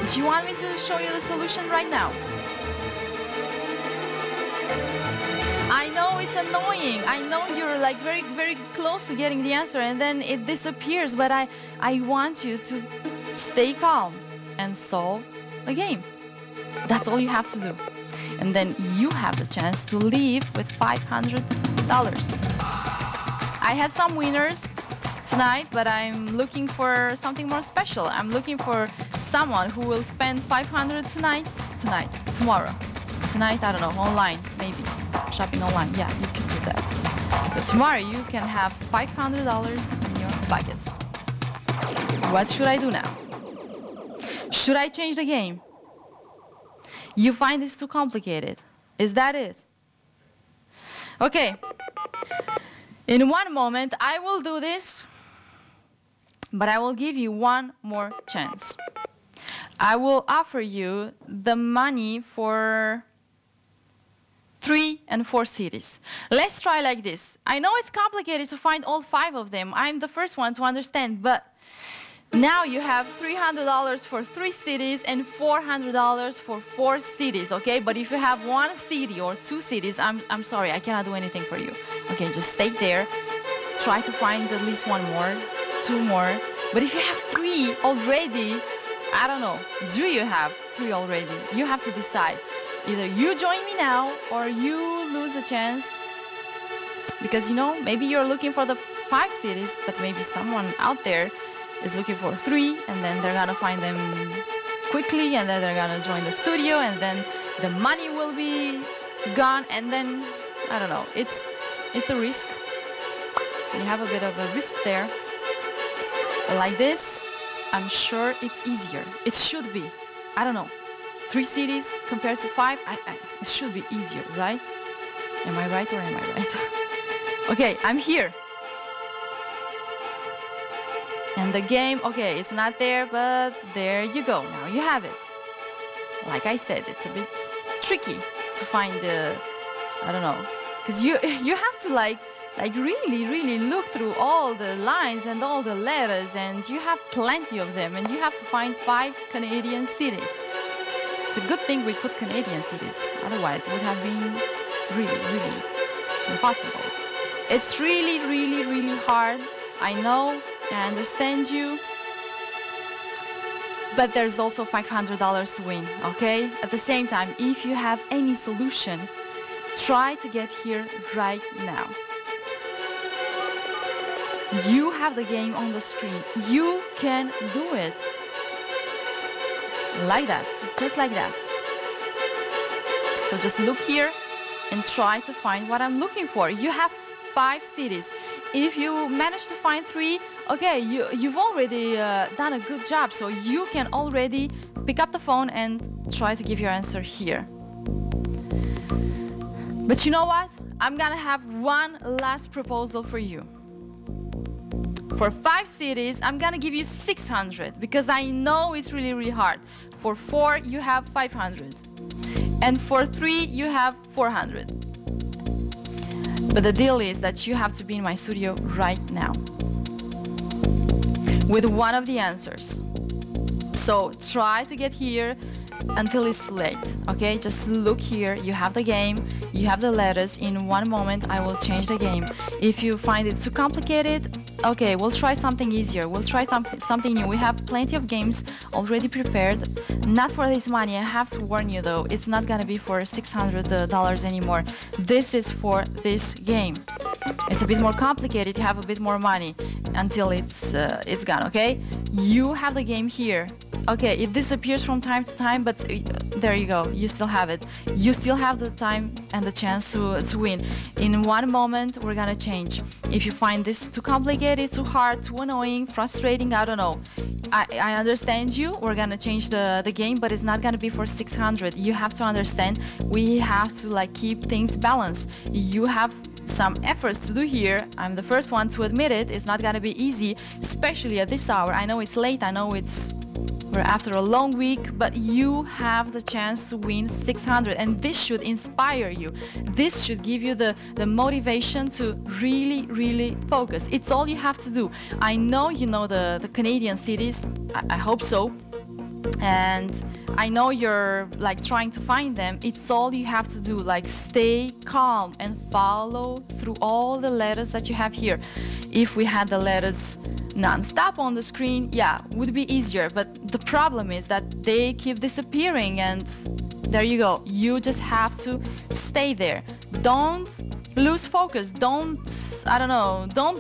Do you want me to show you the solution right now? I know it's annoying. I know you're like very, very close to getting the answer and then it disappears, but I want you to stay calm and solve the game. That's all you have to do. And then you have the chance to leave with $500. I had some winners tonight, but I'm looking for something more special. I'm looking for someone who will spend $500 tomorrow. Tonight, I don't know, online, maybe. Shopping online, yeah, you can do that. But tomorrow you can have $500 in your pockets. What should I do now? Should I change the game? You find this too complicated. Is that it? Okay. In one moment, I will do this, but I will give you one more chance. I will offer you the money for 3 and 4 cities. Let's try like this. I know it's complicated to find all 5 of them. I'm the first one to understand, but now you have $300 for 3 cities and $400 for 4 cities, okay? But if you have 1 city or 2 cities, I'm sorry, I cannot do anything for you. Okay, just stay there. Try to find at least 1 more, 2 more. But if you have 3 already, I don't know. Do you have 3 already? You have to decide. Either you join me now or you lose the chance. Because, you know, maybe you're looking for the 5 cities, but maybe someone out there is looking for 3, and then they're gonna find them quickly, and then they're gonna join the studio, and then the money will be gone, and then, I don't know, it's a risk. You have a bit of a risk there. But like this, I'm sure it's easier. It should be. I don't know. 3 cities compared to 5, it should be easier, right? Am I right or am I right? Okay, I'm here. And the game, okay, it's not there, but there you go. Now you have it. Like I said, it's a bit tricky to find the, I don't know, because you have to like really look through all the lines and all the letters, and you have plenty of them, and you have to find 5 Canadian cities. It's a good thing we put Canadian cities, otherwise it would have been really impossible. It's really hard. I know, I understand you, but there's also $500 to win, okay? At the same time, if you have any solution, try to get here right now. You have the game on the screen. You can do it. Like that, just like that. So just look here and try to find what I'm looking for. You have 5 cities. If you manage to find 3, okay, you've already done a good job, so you can already pick up the phone and try to give your answer here. But you know what? I'm gonna have one last proposal for you. For 5 cities, I'm gonna give you 600 because I know it's really hard. For 4, you have 500. And for 3, you have 400. But the deal is that you have to be in my studio right now with one of the answers. So try to get here until it's too late, okay? Just look here, you have the game, you have the letters. In one moment, I will change the game. If you find it too complicated, Okay, we'll try something easier. We'll try something new. We have plenty of games already prepared. Not for this money. I have to warn you though. It's not gonna be for $600 anymore. This is for this game. It's a bit more complicated. You have a bit more money until it's gone. Okay, you have the game here. Okay, it disappears from time to time, but there you go. You still have it. You still have the time and the chance to win. In one moment, we're gonna change. If you find this too complicated, too hard, too annoying, frustrating, I don't know. I understand you. We're gonna change the game, but it's not gonna be for 600. You have to understand. We have to like keep things balanced. You have some efforts to do here. I'm the first one to admit it. It's not gonna be easy, especially at this hour. I know it's late. I know we're after a long week, but you have the chance to win 600, and this should inspire you. This should give you the motivation to really focus. It's all you have to do. I know you know the Canadian cities. I hope so. And I know you're like trying to find them. It's all you have to do. Like stay calm and follow through all the letters that you have here. If we had the letters non-stop on the screen, yeah, would be easier, but the problem is that they keep disappearing, and there you go. You just have to stay there. Don't lose focus. Don't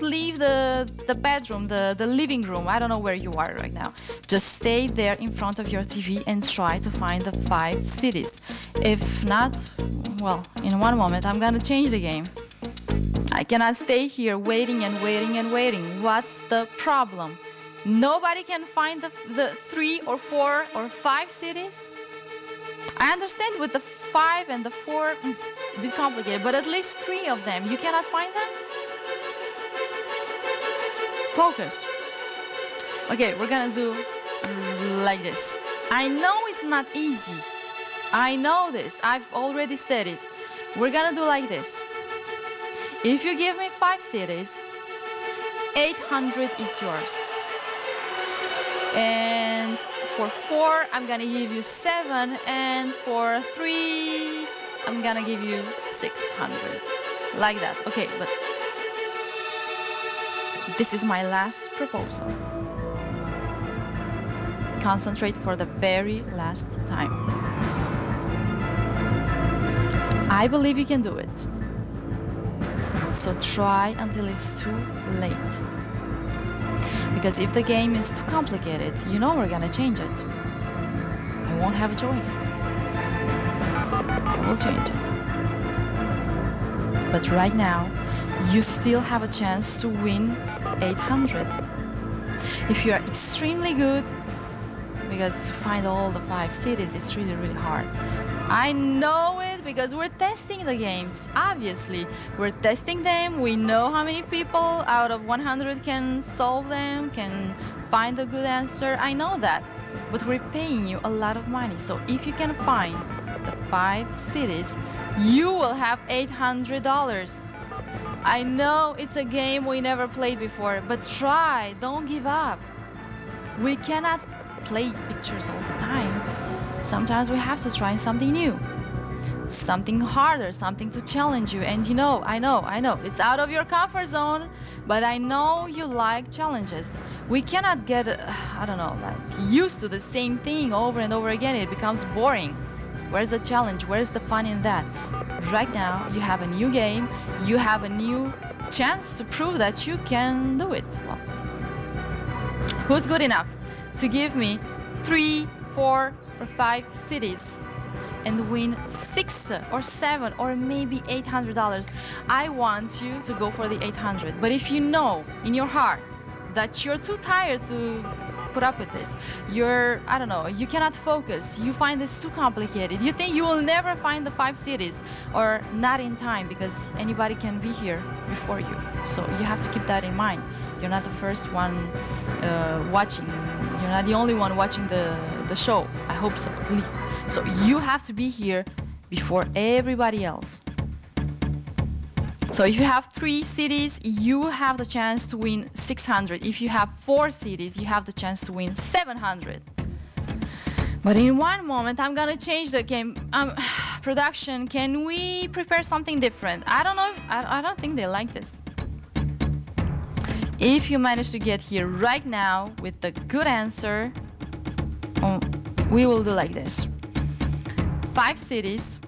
leave the bedroom, the living room. I don't know where you are right now. Just stay there in front of your TV and try to find the 5 cities. If not, well, in one moment I'm gonna change the game. I cannot stay here waiting and waiting. What's the problem? Nobody can find the 3 or 4 or 5 cities? I understand with the 5 and the 4, a bit complicated, but at least 3 of them, you cannot find them? Focus. Okay, we're gonna do like this. I know it's not easy. I know this. I've already said it. We're gonna do like this. If you give me 5 cities, 800 is yours. And for 4, I'm gonna give you 7, and for 3, I'm gonna give you 600. Like that. Okay, but this is my last proposal. Concentrate for the very last time. I believe you can do it. So try until it's too late. Because if the game is too complicated, you know we're gonna change it. I won't have a choice. I will change it. But right now, you still have a chance to win 800. If you are extremely good, because to find all the 5 cities, it's really hard. I know it because we're testing the games. Obviously, we're testing them. We know how many people out of 100 can solve them, can find a good answer. I know that, but we're paying you a lot of money. So if you can find the 5 cities, you will have $800. I know it's a game we never played before, but try. Don't give up. We cannot play pictures all the time. Sometimes we have to try something new, something harder, something to challenge you. And you know, I know, it's out of your comfort zone, but I know you like challenges. We cannot get, like used to the same thing over and over again. It becomes boring. Where's the challenge? Where's the fun in that? Right now, you have a new game. You have a new chance to prove that you can do it. Well, who's good enough to give me 3, 4, or 5 cities and win 6 or 7 or maybe $800? I want you to go for the 800. But if you know in your heart that you're too tired to put up with this, you cannot focus, you find this too complicated, you think you will never find the 5 cities or not in time, because anybody can be here before you. So you have to keep that in mind. You're not the first one watching. You're not the only one watching the show. I hope so, at least. So you have to be here before everybody else. So if you have 3 cities, you have the chance to win 600. If you have 4 cities, you have the chance to win 700. But in one moment, I'm gonna change the game. Production, can we prepare something different? I don't know. I don't think they like this. If you manage to get here right now with the good answer, we will do like this. 5 cities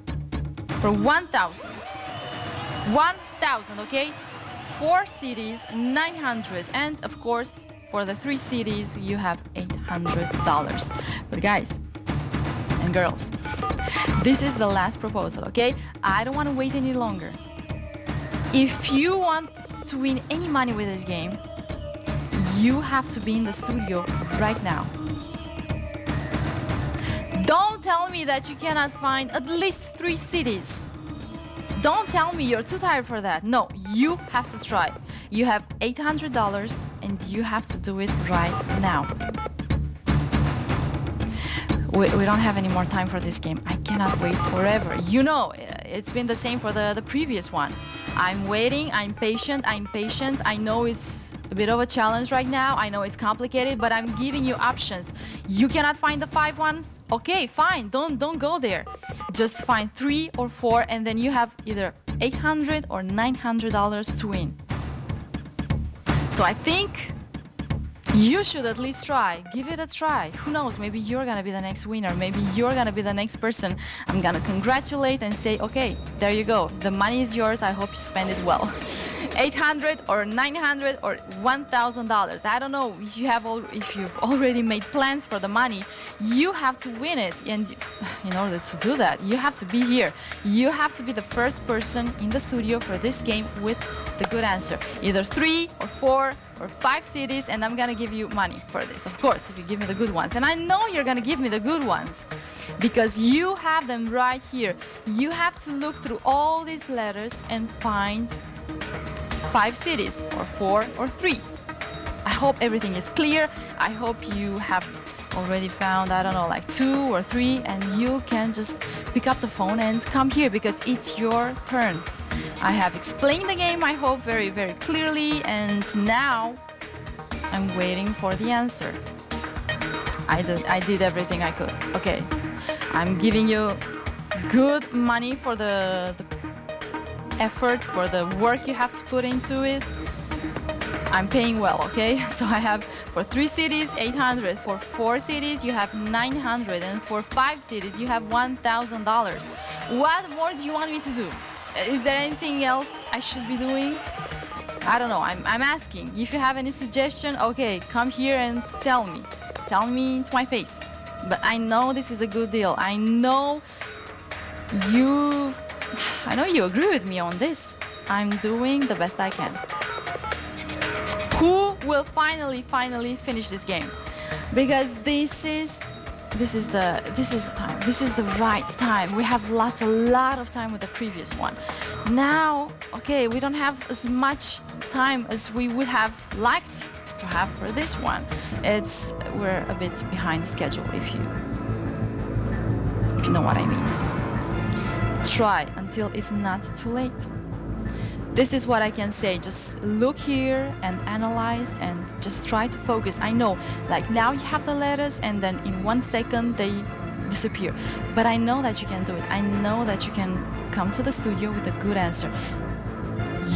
for 1,000. 1,000, okay? 4 cities, 900. And of course, for the 3 cities, you have $800. But guys and girls, this is the last proposal, okay? I don't want to wait any longer. If you want to win any money with this game, you have to be in the studio right now. Don't tell me that you cannot find at least 3 cities. Don't tell me you're too tired for that. No, you have to try. You have $800 and you have to do it right now. We don't have any more time for this game. I cannot wait forever. You know, it's been the same for the previous one. I'm waiting, I'm patient. I know it's a bit of a challenge right now. I know it's complicated, but I'm giving you options. You cannot find the 5 ones? Okay, fine, don't go there. Just find 3 or 4 and then you have either $800 or $900 to win. So I think you should at least try. Give it a try. Who knows, maybe you're gonna be the next winner. Maybe you're gonna be the next person I'm gonna congratulate and say, okay, there you go. The money is yours. I hope you spend it well. $800 or $900 or $1,000. I don't know if you've already made plans for the money. You have to win it, and in order to do that, you have to be here. You have to be the first person in the studio for this game with the good answer. Either 3 or 4 or 5 cities, and I'm gonna give you money for this. Of course, if you give me the good ones, and I know you're gonna give me the good ones because you have them right here. You have to look through all these letters and find 5 cities, or 4 or 3. I hope everything is clear. I hope you have already found, I don't know, like 2 or 3, and you can just pick up the phone and come here because it's your turn. I have explained the game, I hope, very, very clearly, and now I'm waiting for the answer. I did everything I could. Okay, I'm giving you good money for the effort, for the work you have to put into it. I'm paying well, okay? So I have for 3 cities, $800. For 4 cities, you have $900. And for 5 cities, you have $1,000. What more do you want me to do? Is there anything else I should be doing? I don't know, I'm asking. If you have any suggestion, okay, come here and tell me. Tell me to my face. But I know this is a good deal. I know you agree with me on this. I'm doing the best I can. Who will finally finish this game? Because this is the time. This is the right time. We have lost a lot of time with the previous one. Now, okay, we don't have as much time as we would have liked to have for this one. We're a bit behind schedule, if you know what I mean. Try until it's not too late. This is what I can say. Just look here and analyze and just try to focus. I know, like now you have the letters and then in 1 second they disappear. But I know that you can do it. I know that you can come to the studio with a good answer.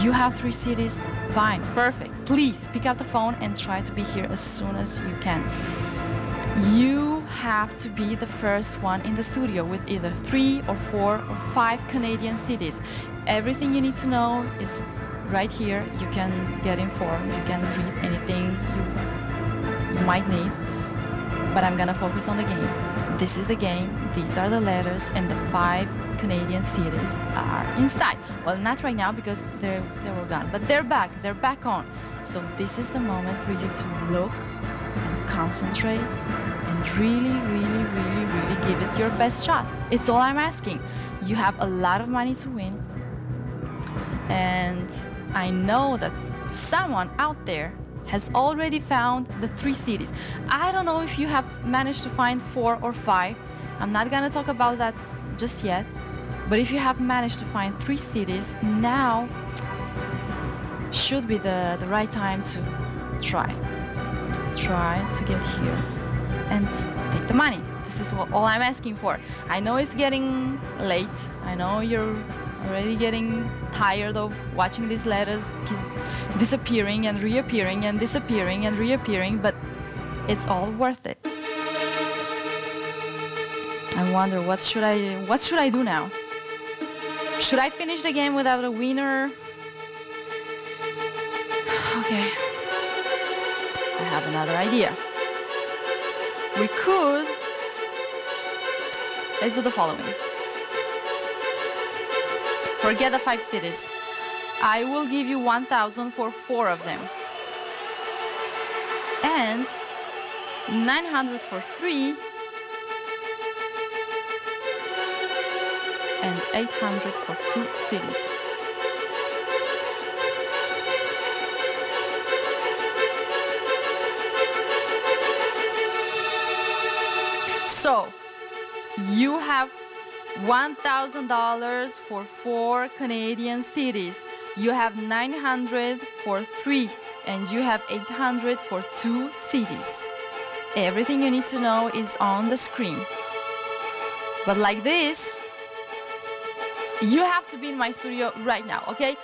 You have 3 cities, fine, perfect. Please pick up the phone and try to be here as soon as you can. You have to be the first one in the studio with either 3 or 4 or 5 Canadian cities. Everything you need to know is right here. You can get informed, you can read anything you might need, but I'm gonna focus on the game. This is the game, these are the letters, and the 5 Canadian cities are inside. Well, not right now because they were gone, but they're back on. So this is the moment for you to look and concentrate and really give it your best shot. It's all I'm asking. You have a lot of money to win, and I know that someone out there has already found the 3 cities. I don't know if you have managed to find 4 or 5. I'm not gonna talk about that just yet, but if you have managed to find 3 cities, now should be the right time to try to get here and take the money. This is all I'm asking for. I know it's getting late. I know you're already getting tired of watching these letters, disappearing and reappearing and disappearing and reappearing, but it's all worth it. I wonder what should I do now? Should I finish the game without a winner? Okay. I have another idea. We could... Let's do the following. Forget the 5 cities. I will give you 1,000 for 4 of them. And 900 for 3. And 800 for 2 cities. So, you have $1,000 for 4 Canadian cities. You have 900 for 3, and you have 800 for 2 cities. Everything you need to know is on the screen. But like this, you have to be in my studio right now, okay?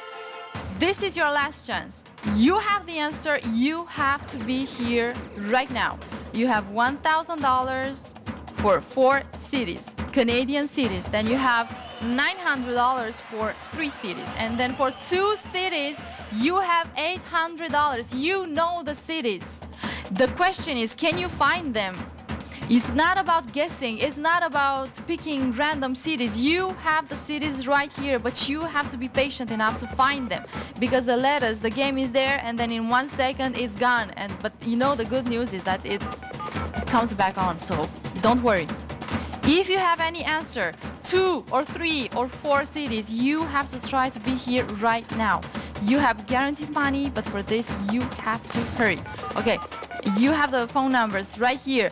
This is your last chance. You have the answer. You have to be here right now. You have $1,000 for 4 cities, Canadian cities. Then you have $900 for 3 cities. And then for 2 cities, you have $800. You know the cities. The question is, can you find them? It's not about guessing. It's not about picking random cities. You have the cities right here, but you have to be patient enough to find them. Because the letters, the game is there, and then in 1 second it's gone. But you know the good news is that it comes back on, so don't worry. If you have any answer, 2 or 3 or 4 cities, you have to try to be here right now. You have guaranteed money, but for this you have to hurry. Okay, you have the phone numbers right here.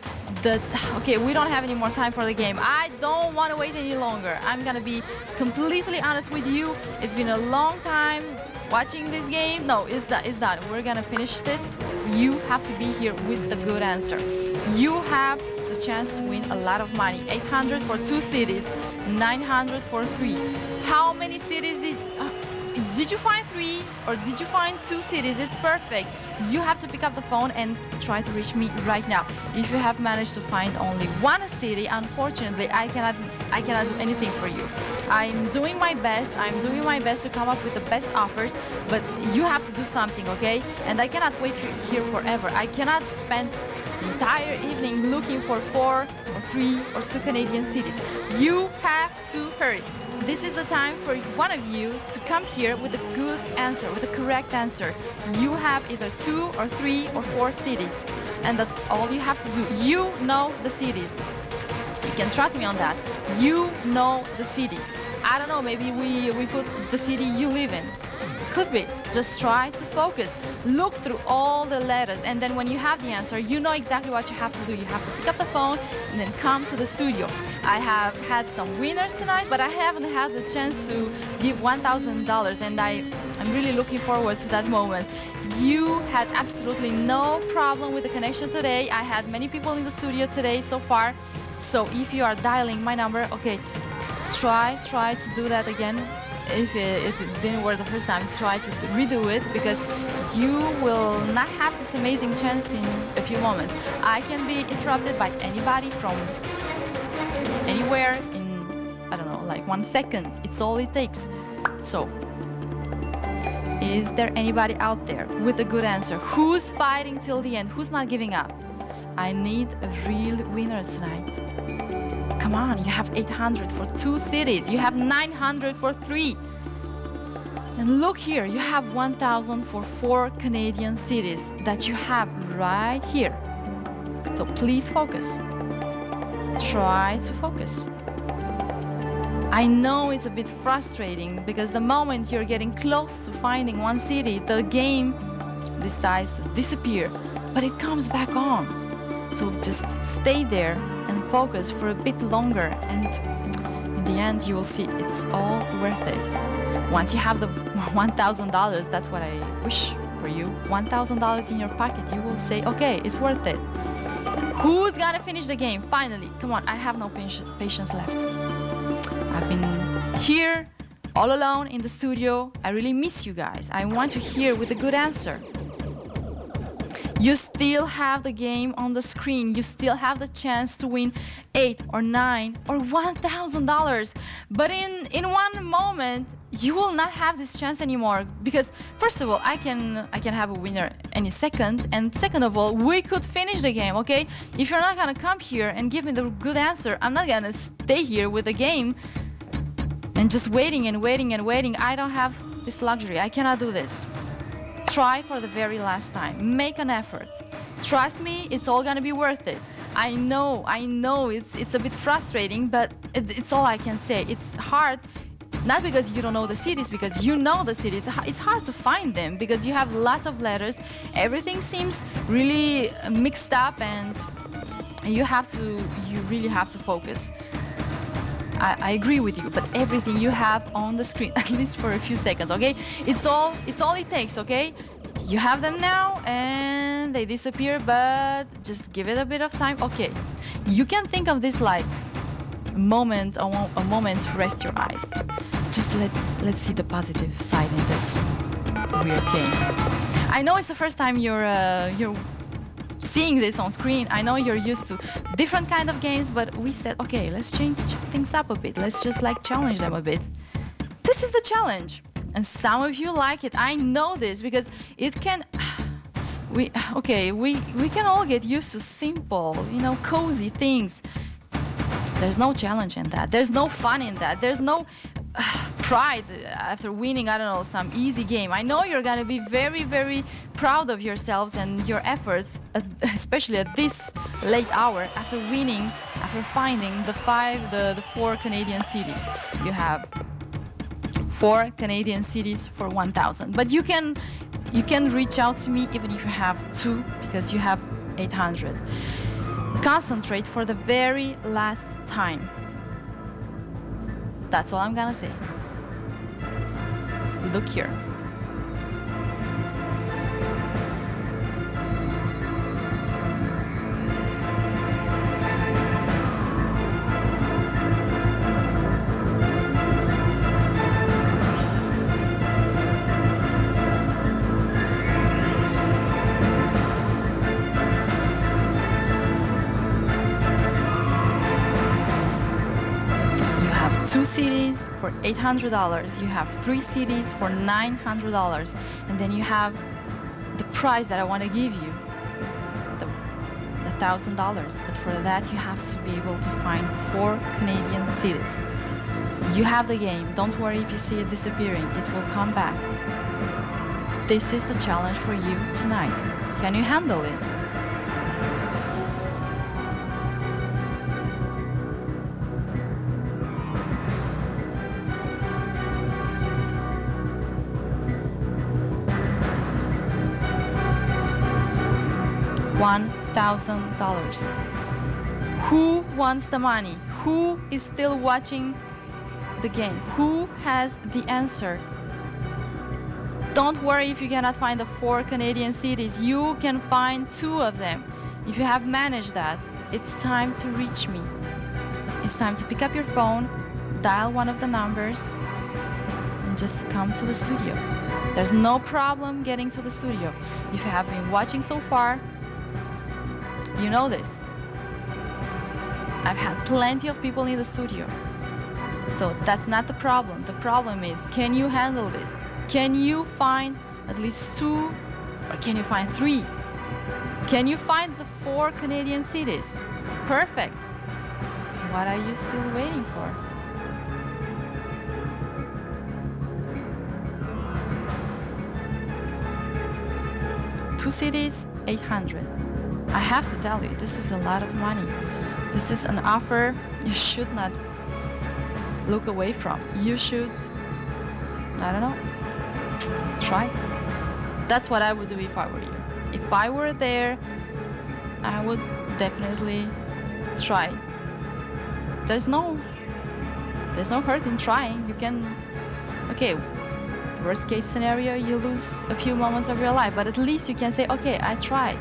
Okay, we don't have any more time for the game. I don't want to wait any longer. I'm gonna be completely honest with you. It's been a long time watching this game. No, it's done. We're gonna finish this. You have to be here with the good answer. You have the chance to win a lot of money. 800 for 2 cities, 900 for 3. How many cities did you find 3 or did you find 2 cities? It's perfect. You have to pick up the phone and try to reach me right now. If you have managed to find only 1 city, unfortunately, I cannot do anything for you. I'm doing my best. I'm doing my best to come up with the best offers, but you have to do something, okay? And I cannot wait here forever. I cannot spend the entire evening looking for 4 or 3 or 2 Canadian cities. You have to hurry. This is the time for one of you to come here with a good answer, with a correct answer. You have either 2 or 3 or 4 cities, and that's all you have to do. You know the cities. You can trust me on that. You know the cities. I don't know, maybe we put the city you live in. Could be. Just try to focus. Look through all the letters, and then when you have the answer, you know exactly what you have to do. You have to pick up the phone and then come to the studio. I have had some winners tonight, but I haven't had the chance to give $1,000, and I'm really looking forward to that moment. You had absolutely no problem with the connection today. I had many people in the studio today so far. So if you are dialing my number, okay, try to do that again. If it didn't work the first time, try to redo it, because you will not have this amazing chance in a few moments. I can be interrupted by anybody from anywhere in, I don't know, like 1 second. It's all it takes. So, is there anybody out there with a good answer? Who's fighting till the end? Who's not giving up? I need a real winner tonight. Come on, you have 800 for 2 cities. You have 900 for 3. And look here, you have 1,000 for 4 Canadian cities that you have right here. So please focus. Try to focus. I know it's a bit frustrating because the moment you're getting close to finding 1 city, the game decides to disappear, but it comes back on. So just stay there and focus for a bit longer, and in the end you will see it's all worth it. Once you have the $1,000, that's what I wish for you. $1,000 in your pocket, you will say, okay, it's worth it. Who's gonna finish the game? Finally, come on, I have no patience left. I've been here all alone in the studio. I really miss you guys. I want to hear with a good answer. You still have the game on the screen. You still have the chance to win $8 or $9 or $1,000. But in one moment, you will not have this chance anymore, because first of all, I can have a winner any second, and second of all, we could finish the game. Okay? If you're not gonna come here and give me the good answer, I'm not gonna stay here with the game and just waiting and waiting and waiting. I don't have this luxury. I cannot do this. Try for the very last time. Make an effort. Trust me, it's all gonna be worth it. I know, it's a bit frustrating, but it's all I can say. It's hard, not because you don't know the cities, because you know the cities. It's hard to find them because you have lots of letters. Everything seems really mixed up, and you really have to focus. I agree with you, but everything you have on the screen, at least for a few seconds, okay? It's all it takes, okay? You have them now and they disappear, but just give it a bit of time. Okay, you can think of this like a moment to rest your eyes. Just let's see the positive side in this weird game. I know it's the first time you're seeing this on screen. I know you're used to different kind of games, but we said, okay, let's change things up a bit. Let's just like challenge them a bit. This is the challenge, and some of you like it. I know this because it can. We can all get used to simple, cozy things. There's no challenge in that. There's no fun in that. There's no pride after winning, I don't know, some easy game. I know you're gonna be very, very proud of yourselves and your efforts, especially at this late hour, after winning, after finding the 4 Canadian cities. You have 4 Canadian cities for 1,000. But you can reach out to me even if you have 2, because you have 800. Concentrate for the very last time. That's all I'm gonna say. Look here. Cities for $800. You have 3 cities for $900, and then you have the prize that I want to give you, the $1,000. But for that, you have to be able to find 4 Canadian cities. You have the game. Don't worry if you see it disappearing. It will come back. This is the challenge for you tonight. Can you handle it? $1,000. Who wants the money? Who is still watching the game? Who has the answer? Don't worry if you cannot find the 4 Canadian cities. You can find 2 of them. If you have managed that, it's time to reach me. It's time to pick up your phone, dial one of the numbers, and just come to the studio. There's no problem getting to the studio. If you have been watching so far, you know this. I've had plenty of people in the studio. So that's not the problem. The problem is, can you handle it? Can you find at least 2, or can you find 3? Can you find the 4 Canadian cities? Perfect. What are you still waiting for? Two cities, 800. I have to tell you, this is a lot of money. This is an offer you should not look away from. You should, I don't know, try. That's what I would do if I were you. If I were there, I would definitely try. There's no hurt in trying. You can, okay, worst case scenario, you lose a few moments of your life, but at least you can say, okay, I tried.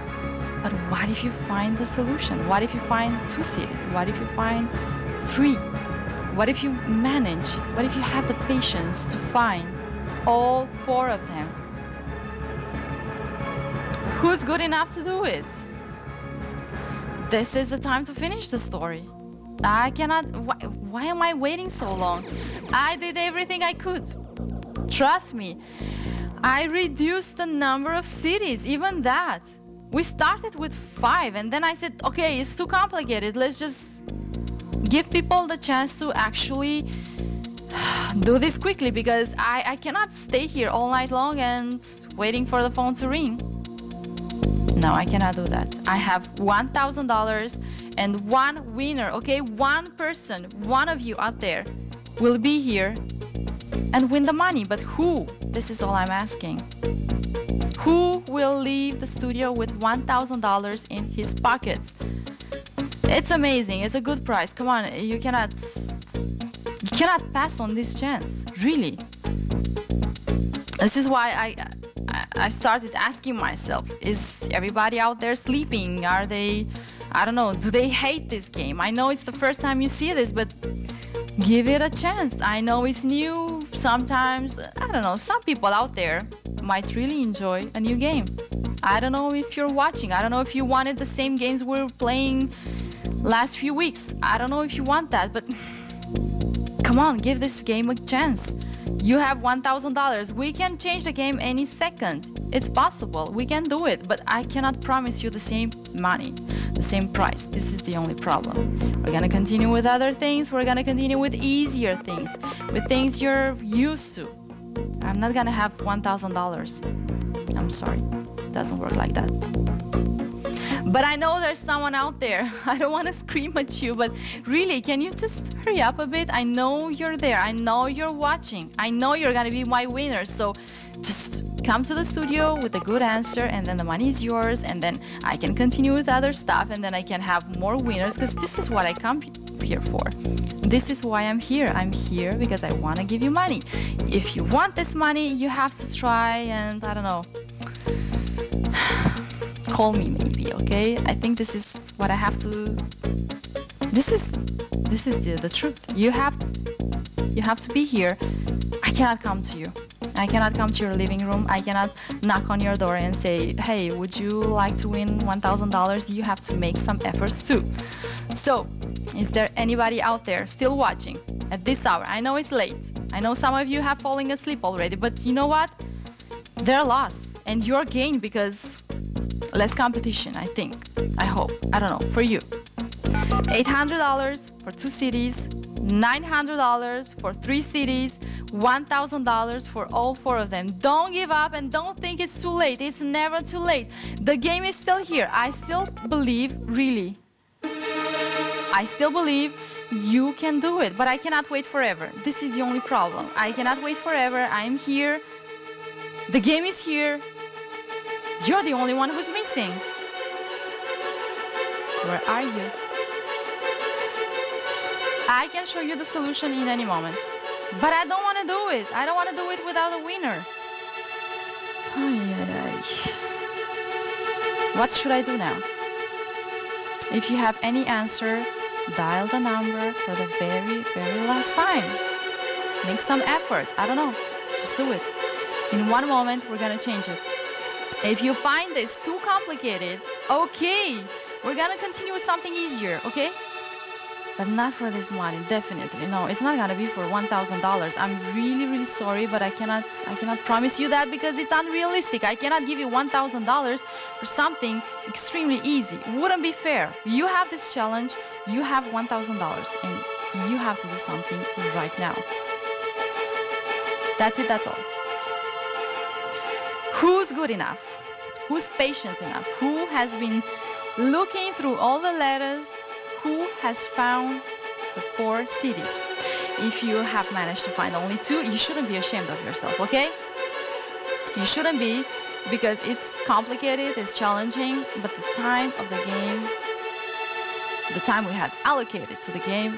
But what if you find the solution? What if you find 2 cities? What if you find 3? What if you manage? What if you have the patience to find all 4 of them? Who's good enough to do it? This is the time to finish the story. I cannot. Why am I waiting so long? I did everything I could. Trust me. I reduced the number of cities, even that. We started with 5, and then I said, okay, it's too complicated. Let's just give people the chance to actually do this quickly, because I cannot stay here all night long and waiting for the phone to ring. No, I cannot do that. I have $1,000 and 1 winner, okay? 1 person, 1 of you out there will be here and win the money. But who? This is all I'm asking. Who will leave the studio with $1,000 in his pockets? It's amazing. It's a good price. Come on, you cannot pass on this chance. Really. This is why I started asking myself, is everybody out there sleeping? Are they, I don't know, do they hate this game? I know it's the first time you see this, but give it a chance. I know it's new. Sometimes, I don't know, some people out there might really enjoy a new game. I don't know if you're watching. I don't know if you wanted the same games we were playing last few weeks. I don't know if you want that, but come on, give this game a chance. You have $1,000. We can change the game any second. It's possible. We can do it, but I cannot promise you the same money, the same price. This is the only problem. We're gonna continue with other things. We're gonna continue with easier things, with things you're used to. I'm not gonna have $1,000. I'm sorry. It doesn't work like that. But I know there's someone out there. I don't want to scream at you, but really, can you just hurry up a bit? I know you're there. I know you're watching. I know you're going to be my winner. So just come to the studio with a good answer, and then the money is yours, and then I can continue with other stuff, and then I can have more winners, because this is what I come here for. This is why I'm here. I'm here because I want to give you money. If you want this money, you have to try and, I don't know, call me maybe, okay? I think this is what I have to. This is the truth. You have to be here. I cannot come to you. I cannot come to your living room. I cannot knock on your door and say, hey, would you like to win $1,000? You have to make some efforts too. So, is there anybody out there still watching at this hour? I know it's late. I know some of you have fallen asleep already, but you know what? They're lost and you're gained, because less competition, I think. I hope. I don't know. For you. $800 for 2 cities, $900 for 3 cities, $1,000 for all 4 of them. Don't give up and don't think it's too late. It's never too late. The game is still here. I still believe, really. I still believe you can do it, but I cannot wait forever. This is the only problem. I cannot wait forever. I'm here. The game is here. You're the only one who's missing. Where are you? I can show you the solution in any moment. But I don't want to do it. I don't want to do it without a winner. What should I do now? If you have any answer, dial the number for the very, very last time. Make some effort. I don't know. Just do it. In one moment, we're going to change it. If you find this too complicated, okay, we're gonna continue with something easier, okay? But not for this money, definitely. No, it's not gonna be for $1,000. I'm really, really sorry, but I cannot promise you that, because it's unrealistic. I cannot give you $1,000 for something extremely easy. It wouldn't be fair. You have this challenge, you have $1,000, and you have to do something right now. That's it, that's all. Who's good enough? Who's patient enough? Who has been looking through all the letters? Who has found the 4 cities? If you have managed to find only 2, you shouldn't be ashamed of yourself, okay? You shouldn't be, because it's complicated, it's challenging, but the time of the game, the time we had allocated to the game,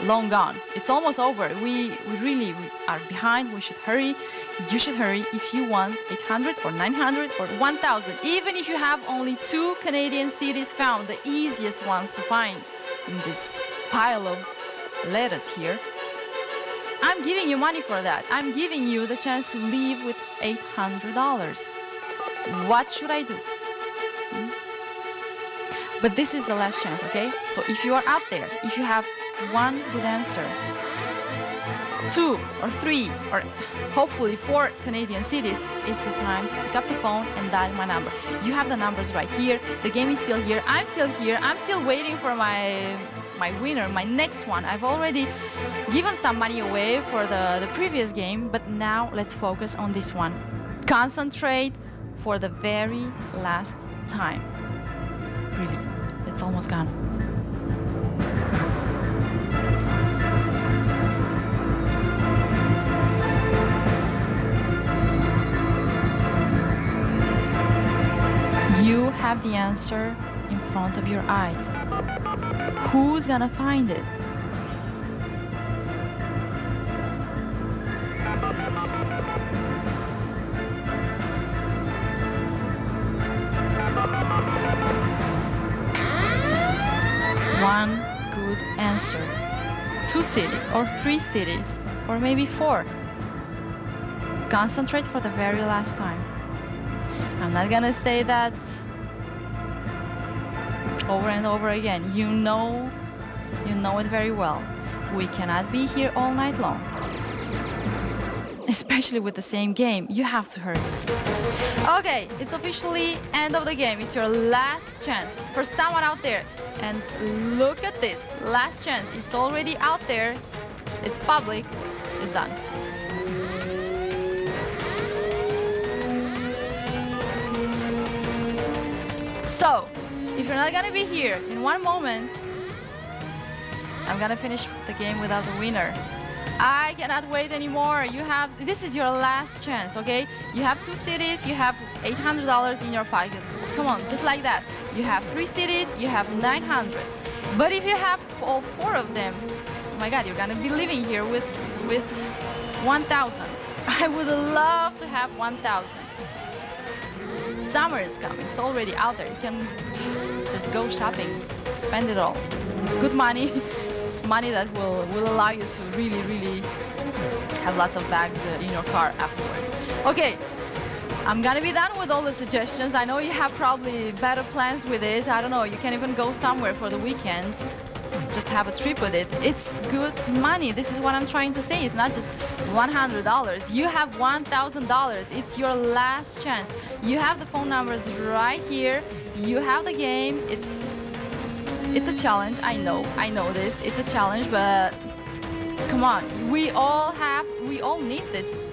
long gone. It's almost over. We really are behind. We should hurry. You should hurry if you want 800 or 900 or 1,000. Even if you have only 2 Canadian cities found, the easiest ones to find in this pile of letters here. I'm giving you money for that. I'm giving you the chance to leave with $800. What should I do? But this is the last chance, okay? So if you are out there, if you have one good answer, 2 or 3 or hopefully 4 Canadian cities, it's the time to pick up the phone and dial my number. You have the numbers right here. The game is still here. I'm still here. I'm still waiting for my winner, my next one. I've already given some money away for the previous game, but now let's focus on this one. Concentrate for the very last time. Really, it's almost gone. You have the answer in front of your eyes. Who's gonna find it? One good answer. 2 cities or 3 cities or maybe 4. Concentrate for the very last time. I'm not gonna say that over and over again. You know it very well. We cannot be here all night long. Especially with the same game. You have to hurry. Okay, it's officially end of the game. It's your last chance for someone out there. And look at this. Last chance. It's already out there. It's public. It's done. So, if you're not gonna be here in one moment, I'm gonna finish the game without the winner. I cannot wait anymore. This is your last chance, okay? You have 2 cities, you have $800 in your pocket. Come on, just like that. You have 3 cities, you have 900. But if you have all 4 of them, oh my God, you're gonna be living here with 1,000. I would love to have 1,000. Summer is coming. It's already out there. You can just go shopping, spend it all. It's good money. It's money that will allow you to really, really have lots of bags in your car afterwards. Okay, I'm gonna be done with all the suggestions. I know you have probably better plans with it. I don't know. You can even go somewhere for the weekend. Just have a trip with it. It's good money. This is what I'm trying to say. It's not just $100. You have $1,000. It's your last chance. You have the phone numbers right here. You have the game. It's a challenge. I know this. It's a challenge, but come on. We all need this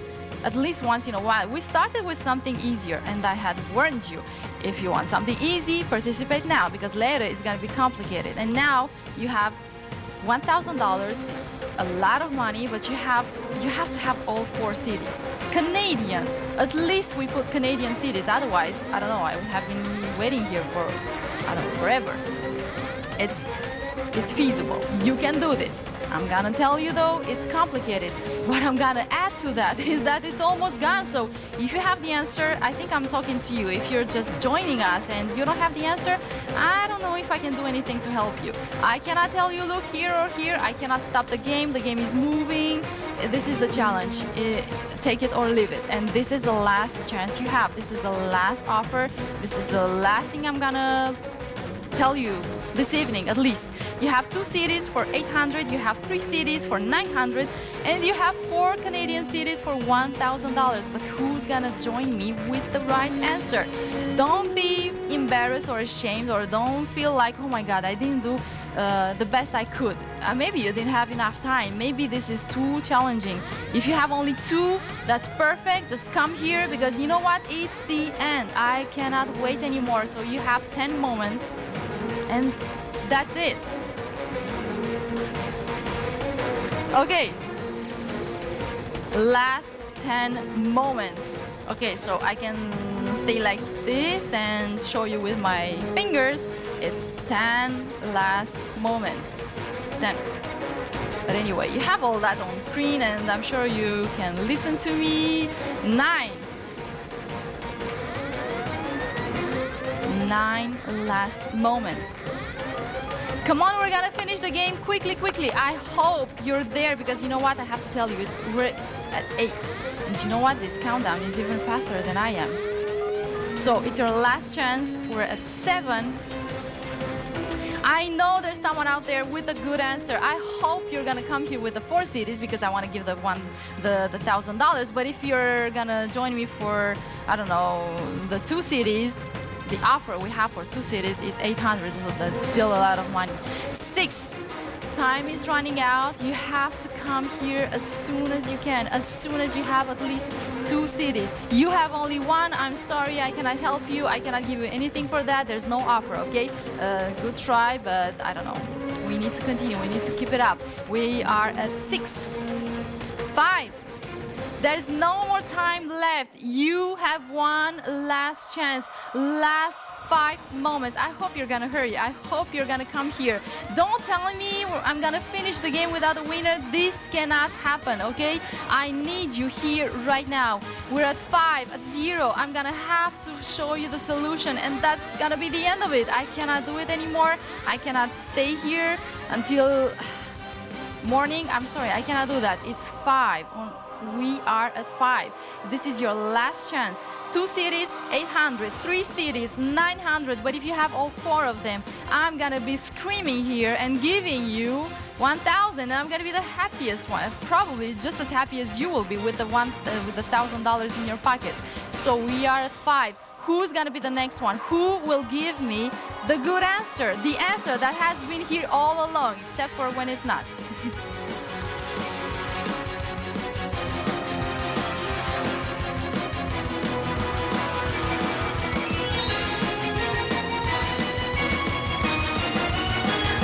at least once in a while. We started with something easier, and I had warned you. If you want something easy, participate now, because later it's going to be complicated. And now you have $1,000. It's a lot of money, but you have to have all 4 cities. Canadian. At least we put Canadian cities. Otherwise, I don't know, I would have been waiting here for, I don't know, forever. It's feasible. You can do this. I'm gonna tell you though, it's complicated. What I'm gonna add to that is that it's almost gone. So if you have the answer, I think I'm talking to you. If you're just joining us and you don't have the answer, I don't know if I can do anything to help you. I cannot tell you, look here or here. I cannot stop the game. The game is moving. This is the challenge. Take it or leave it. And this is the last chance you have. This is the last offer. This is the last thing I'm gonna tell you this evening, at least. You have 2 cities for $800, you have 3 cities for $900, and you have 4 Canadian cities for $1,000. But who's gonna join me with the right answer? Don't be embarrassed or ashamed, or don't feel like, oh my God, I didn't do the best I could. Maybe you didn't have enough time. Maybe this is too challenging. If you have only 2, that's perfect. Just come here, because you know what? It's the end. I cannot wait anymore. So you have 10 moments, and that's it. Okay, last 10 moments. Okay, so I can stay like this and show you with my fingers. It's 10 last moments. 10. But anyway, you have all that on screen, and I'm sure you can listen to me. 9. 9 last moments. Come on, we're gonna finish the game quickly, quickly. I hope you're there because you know what? I have to tell you, we're at 8. And you know what? This countdown is even faster than I am. So it's your last chance. We're at 7. I know there's someone out there with a good answer. I hope you're gonna come here with the 4 cities because I want to give the $1,000. But if you're gonna join me for, I don't know, the 2 cities, the offer we have for 2 cities is 800. So that's still a lot of money. 6. Time is running out. You have to come here as soon as you can, as soon as you have at least 2 cities. You have only 1. I'm sorry, I cannot help you. I cannot give you anything for that. There's no offer, okay? Good try, but I don't know. We need to continue. We need to keep it up. We are at 6. 5. There's no more time left. You have one last chance. Last 5 moments. I hope you're gonna hurry. I hope you're gonna come here. Don't tell me I'm gonna finish the game without a winner. This cannot happen, okay? I need you here right now. We're at 5, at 0. I'm gonna have to show you the solution, and that's gonna be the end of it. I cannot do it anymore. I cannot stay here until morning. I'm sorry, I cannot do that. It's 5. We are at 5. This is your last chance. 2 cities, 800. 3 cities, 900. But if you have all 4 of them, I'm gonna be screaming here and giving you 1,000. I'm gonna be the happiest one, probably just as happy as you will be with the $1,000 in your pocket. So we are at 5. Who's gonna be the next one? Who will give me the good answer? The answer that has been here all along, except for when it's not.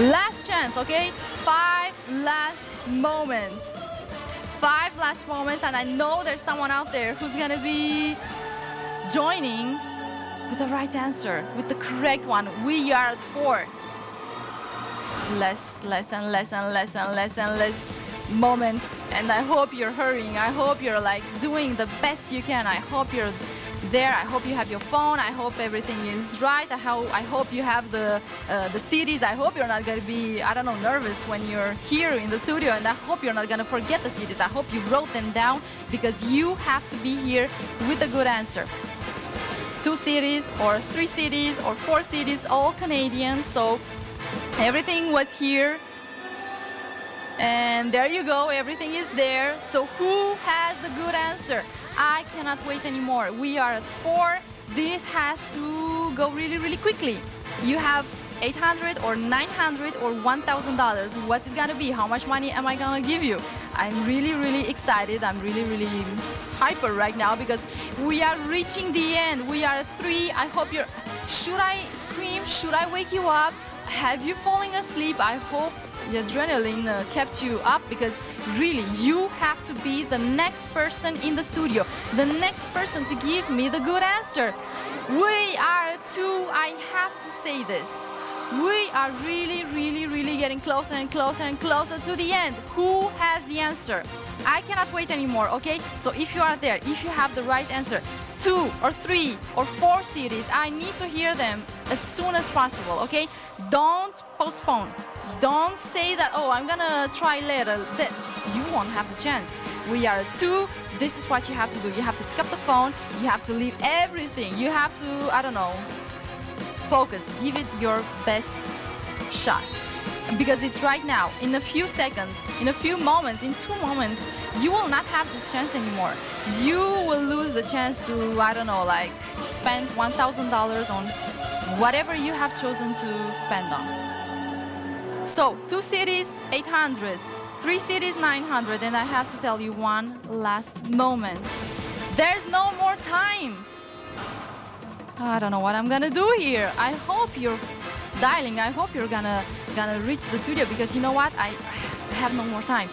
Last chance, okay? 5 last moments. 5 last moments, and I know there's someone out there who's gonna be joining with the right answer, with the correct one. We are at 4. Less moments, and I hope you're hurrying. I hope you're like doing the best you can. I hope you're there. I hope you have your phone. I hope everything is right. I hope you have the cities. I hope you're not going to be, I don't know, nervous when you're here in the studio, and I hope you're not going to forget the cities. I hope you wrote them down because you have to be here with a good answer. 2 cities or 3 cities or 4 cities, all Canadian. So everything was here. And there you go, everything is there. So who has the good answer? I cannot wait anymore. We are at 4. This has to go really, really quickly. You have 800 or 900 or $1,000. What's it gonna be? How much money am I gonna give you? I'm really, really excited. I'm really, really hyper right now because we are reaching the end. We are at 3. I hope you're... Should I scream? Should I wake you up? Have you fallen asleep? I hope the adrenaline kept you up because really you have to be the next person in the studio, the next person to give me the good answer. We are to, I have to say this, we are really, really, really getting closer and closer and closer to the end. Who has the answer? I cannot wait anymore, okay? So if you are there, if you have the right answer, 2 or 3 or 4 cities, I need to hear them as soon as possible, okay? Don't postpone. Don't say that, oh, I'm gonna try later. That you won't have the chance. We are at 2. This is what you have to do. You have to pick up the phone. You have to leave everything. You have to, I don't know, focus. Give it your best shot. Because it's right now, in a few seconds, in a few moments, in 2 moments, you will not have this chance anymore. You will lose the chance to, I don't know, like spend $1,000 on whatever you have chosen to spend on. So 2 cities, 800, 3 cities, 900, and I have to tell you one last moment. There's no more time. I don't know what I'm gonna do here. I hope you're dialing. I hope you're gonna reach the studio because you know what? I have no more time.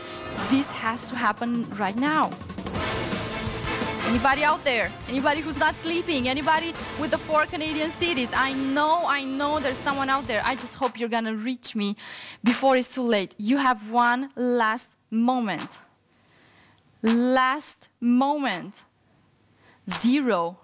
This has to happen right now. Anybody out there? Anybody who's not sleeping? Anybody with the 4 Canadian cities? I know there's someone out there. I just hope you're gonna reach me before it's too late. You have one last moment. Last moment. 0,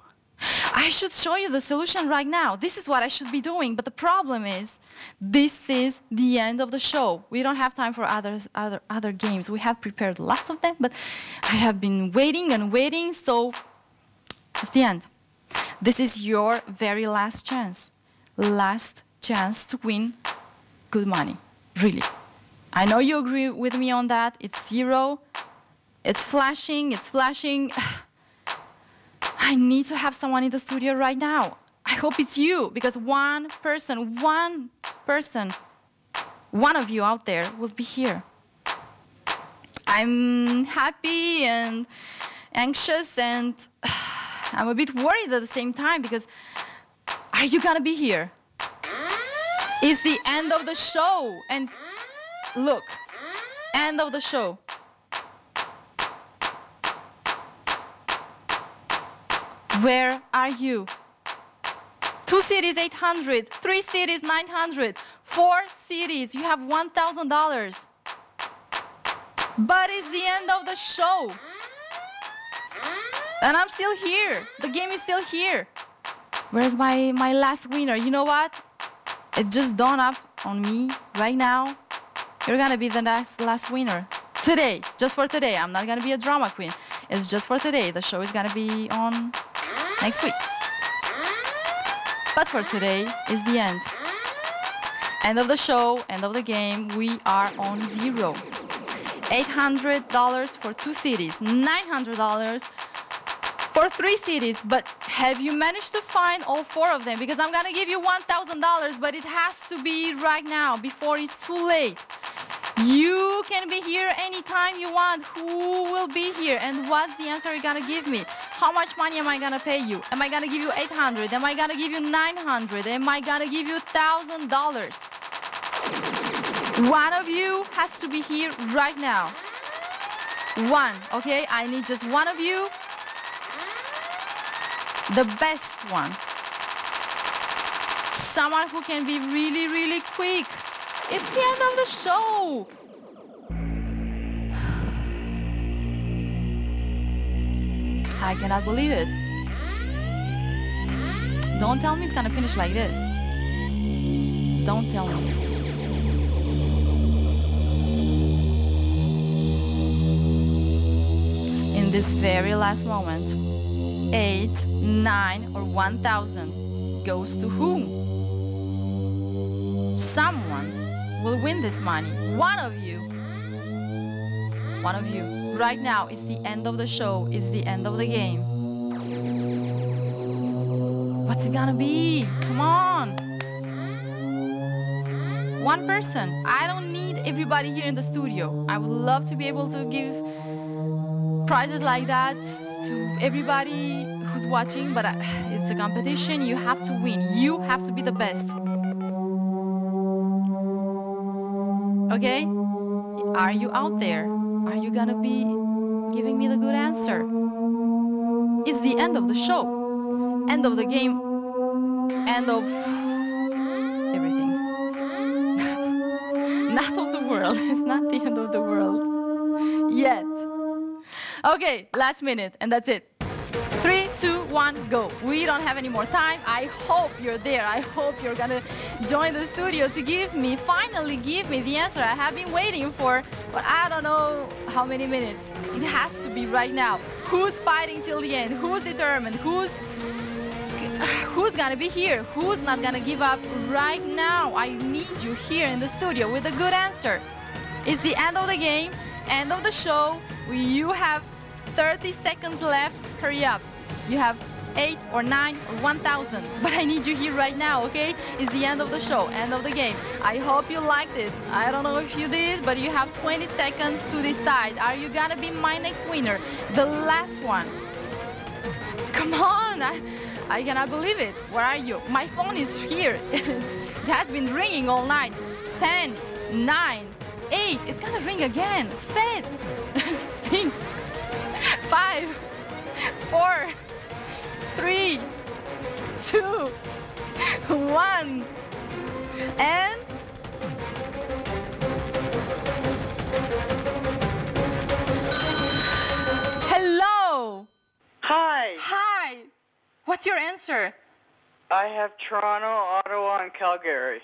I should show you the solution right now. This is what I should be doing. But the problem is, this is the end of the show. We don't have time for other games. We have prepared lots of them, but I have been waiting and waiting, so it's the end. This is your very last chance. Last chance to win good money. Really. I know you agree with me on that. It's zero. It's flashing. It's flashing. I need to have someone in the studio right now. I hope it's you, because one person, one of you out there will be here. I'm happy and anxious, and I'm a bit worried at the same time, because are you gonna be here? It's the end of the show, and look, end of the show. Where are you? 2 cities, 800. 3 cities, 900. 4 cities, you have $1,000. But it's the end of the show. And I'm still here. The game is still here. Where's my last winner? You know what? It just dawned up on me right now. You're gonna be the last winner. Today, just for today. I'm not gonna be a drama queen. It's just for today. The show is gonna be on next week. But for today is the end. End of the show, end of the game. We are on zero. $800 for 2 cities, $900 for 3 cities. But have you managed to find all 4 of them? Because I'm gonna give you $1,000, but it has to be right now before it's too late. You can be here anytime you want. Who will be here? And what's the answer you're gonna give me? How much money am I gonna pay you? Am I gonna give you 800? Am I gonna give you 900? Am I gonna give you $1,000? One of you has to be here right now. One, okay? I need just one of you. The best one. Someone who can be really, really quick. It's the end of the show. I cannot believe it. Don't tell me it's gonna finish like this. Don't tell me. In this very last moment, 8, 9, or 1,000 goes to whom? Someone will win this money. One of you. One of you. Right now, it's the end of the show. It's the end of the game. What's it gonna be? Come on. One person. I don't need everybody here in the studio. I would love to be able to give prizes like that to everybody who's watching, but it's a competition. You have to win. You have to be the best. Okay? Are you out there? Are you gonna be giving me the good answer? It's the end of the show. End of the game. End of everything. Not of the world. It's not the end of the world. Yet. Okay, last minute, and that's it. 3, 2, 1, go. We don't have any more time. I hope you're there. I hope you're gonna join the studio to finally give me the answer I have been waiting for, but I don't know how many minutes. It has to be right now. Who's fighting till the end? Who's determined? Who's gonna be here? Who's not gonna give up right now? I need you here in the studio with a good answer. It's the end of the game, end of the show. You have 30 seconds left. Hurry up. You have 8 or 9 or 1,000, but I need you here right now, okay? It's the end of the show, end of the game. I hope you liked it. I don't know if you did, but you have 20 seconds to decide. Are you gonna be my next winner? The last one. Come on, I cannot believe it. Where are you? My phone is here. It has been ringing all night. 10, 9, 8. It's gonna ring again. 7, 6, 5, 4, 3, 2, 1, and hello. Hi. Hi. What's your answer? I have Toronto, Ottawa, and Calgary.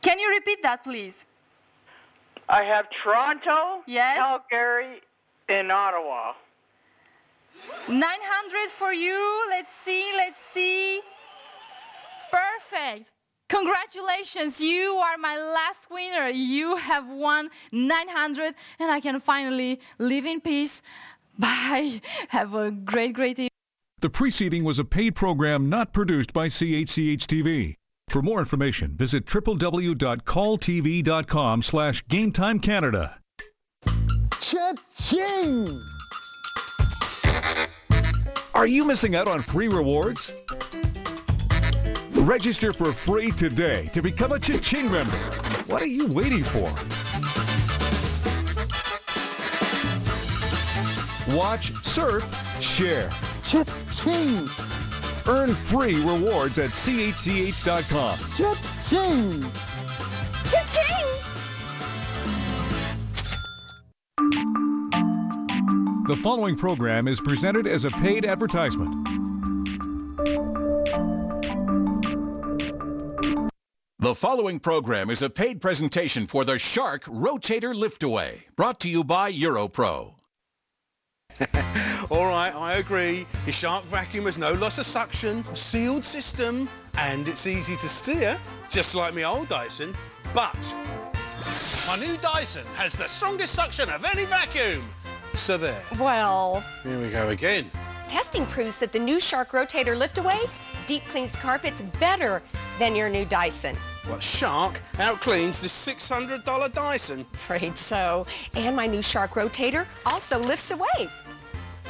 Can you repeat that, please? I have Toronto, Yes. Calgary, and Ottawa. 900 for you. Let's see. Perfect. Congratulations, you are my last winner. You have won 900 and I can finally live in peace. Bye. Have a great evening. The preceding was a paid program not produced by CHCH-TV. For more information, visit www.calltv.com/GameTimeCanada. Cha-ching! Are you missing out on free rewards? Register for free today to become a Cha-ching member. What are you waiting for? Watch, surf, share. Cha-ching! Earn free rewards at chch.com. Cha-ching! Cha-ching! The following program is presented as a paid advertisement. The following program is a paid presentation for the Shark Rotator Liftaway, brought to you by Europro. All right, I agree. Your Shark vacuum has no loss of suction, sealed system, and it's easy to steer, just like my old Dyson. But my new Dyson has the strongest suction of any vacuum. So there. Well, Here we go again. testing proves that the new Shark Rotator Liftaway deep cleans carpets better than your new Dyson. What, Shark outcleans this $600 Dyson? Afraid so. And my new Shark Rotator also lifts away.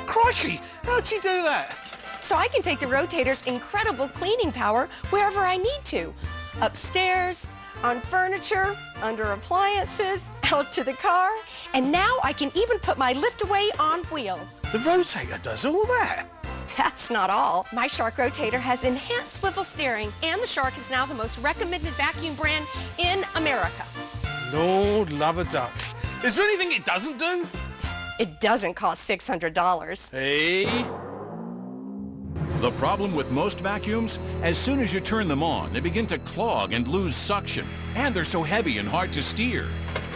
Crikey, how'd you do that? So I can take the Rotator's incredible cleaning power wherever I need to. Upstairs, on furniture, under appliances, out to the car, and now I can even put my liftaway on wheels. The Rotator does all that? That's not all. My Shark Rotator has enhanced swivel steering, and the Shark is now the most recommended vacuum brand in America. Lord love a duck. Is there anything it doesn't do? It doesn't cost $600. Hey? The problem with most vacuums, as soon as you turn them on, they begin to clog and lose suction, and they're so heavy and hard to steer.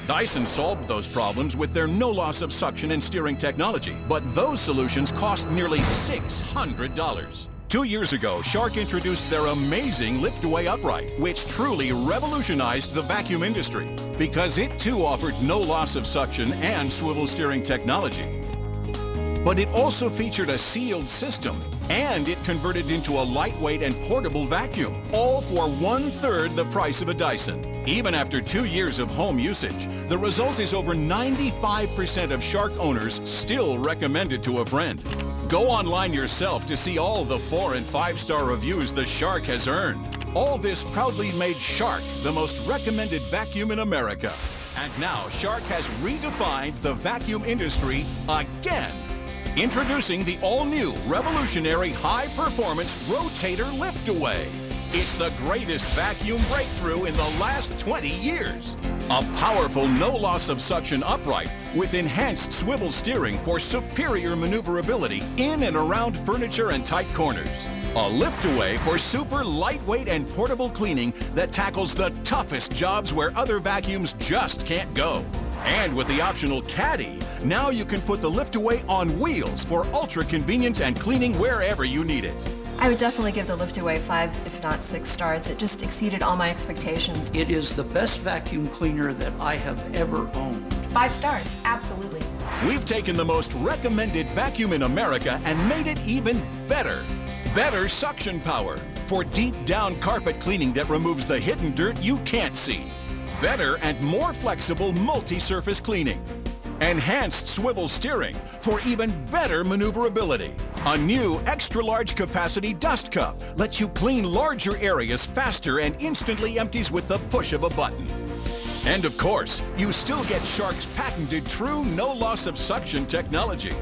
Dyson solved those problems with their no loss of suction and steering technology, but those solutions cost nearly $600. 2 years ago, Shark introduced their amazing Liftaway Upright, which truly revolutionized the vacuum industry because it too offered no loss of suction and swivel steering technology. But it also featured a sealed system, and it converted into a lightweight and portable vacuum, all for 1/3 the price of a Dyson. Even after 2 years of home usage, the result is over 95% of Shark owners still recommend it to a friend. Go online yourself to see all the 4- and 5-star reviews the Shark has earned. All this proudly made Shark the most recommended vacuum in America. And now Shark has redefined the vacuum industry again. Introducing the all-new revolutionary high-performance Rotator Liftaway. It's the greatest vacuum breakthrough in the last 20 years. A powerful no-loss-of-suction upright with enhanced swivel steering for superior maneuverability in and around furniture and tight corners. A liftaway for super lightweight and portable cleaning that tackles the toughest jobs where other vacuums just can't go. And with the optional caddy, now you can put the liftaway on wheels for ultra convenience and cleaning wherever you need it. I would definitely give the Liftaway 5, if not 6 stars. It just exceeded all my expectations. It is the best vacuum cleaner that I have ever owned. 5 stars, absolutely. We've taken the most recommended vacuum in America and made it even better. Better suction power for deep down carpet cleaning that removes the hidden dirt you can't see. Better and more flexible multi-surface cleaning. Enhanced swivel steering for even better maneuverability. A new extra-large capacity dust cup lets you clean larger areas faster and instantly empties with the push of a button. And of course, you still get Shark's patented true no-loss-of-suction technology.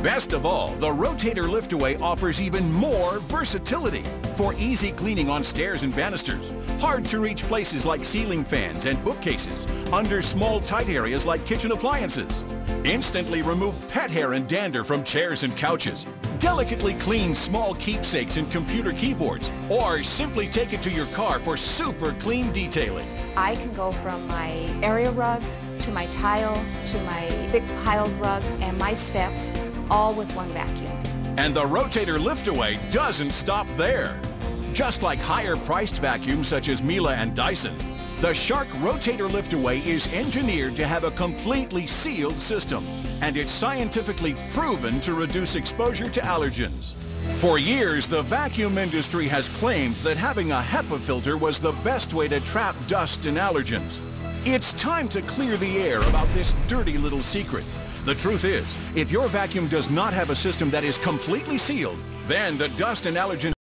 Best of all, the Rotator Liftaway offers even more versatility for easy cleaning on stairs and banisters, hard-to-reach places like ceiling fans and bookcases, under small, tight areas like kitchen appliances. Instantly remove pet hair and dander from chairs and couches, delicately clean small keepsakes and computer keyboards, or simply take it to your car for super clean detailing. I can go from my area rugs to my tile to my big piled rug and my steps, all with one vacuum. And the Rotator Liftaway doesn't stop there. Just like higher-priced vacuums such as Miele and Dyson, the Shark Rotator Liftaway is engineered to have a completely sealed system, and it's scientifically proven to reduce exposure to allergens. For years, the vacuum industry has claimed that having a HEPA filter was the best way to trap dust and allergens. It's time to clear the air about this dirty little secret. The truth is, if your vacuum does not have a system that is completely sealed, then the dust and allergen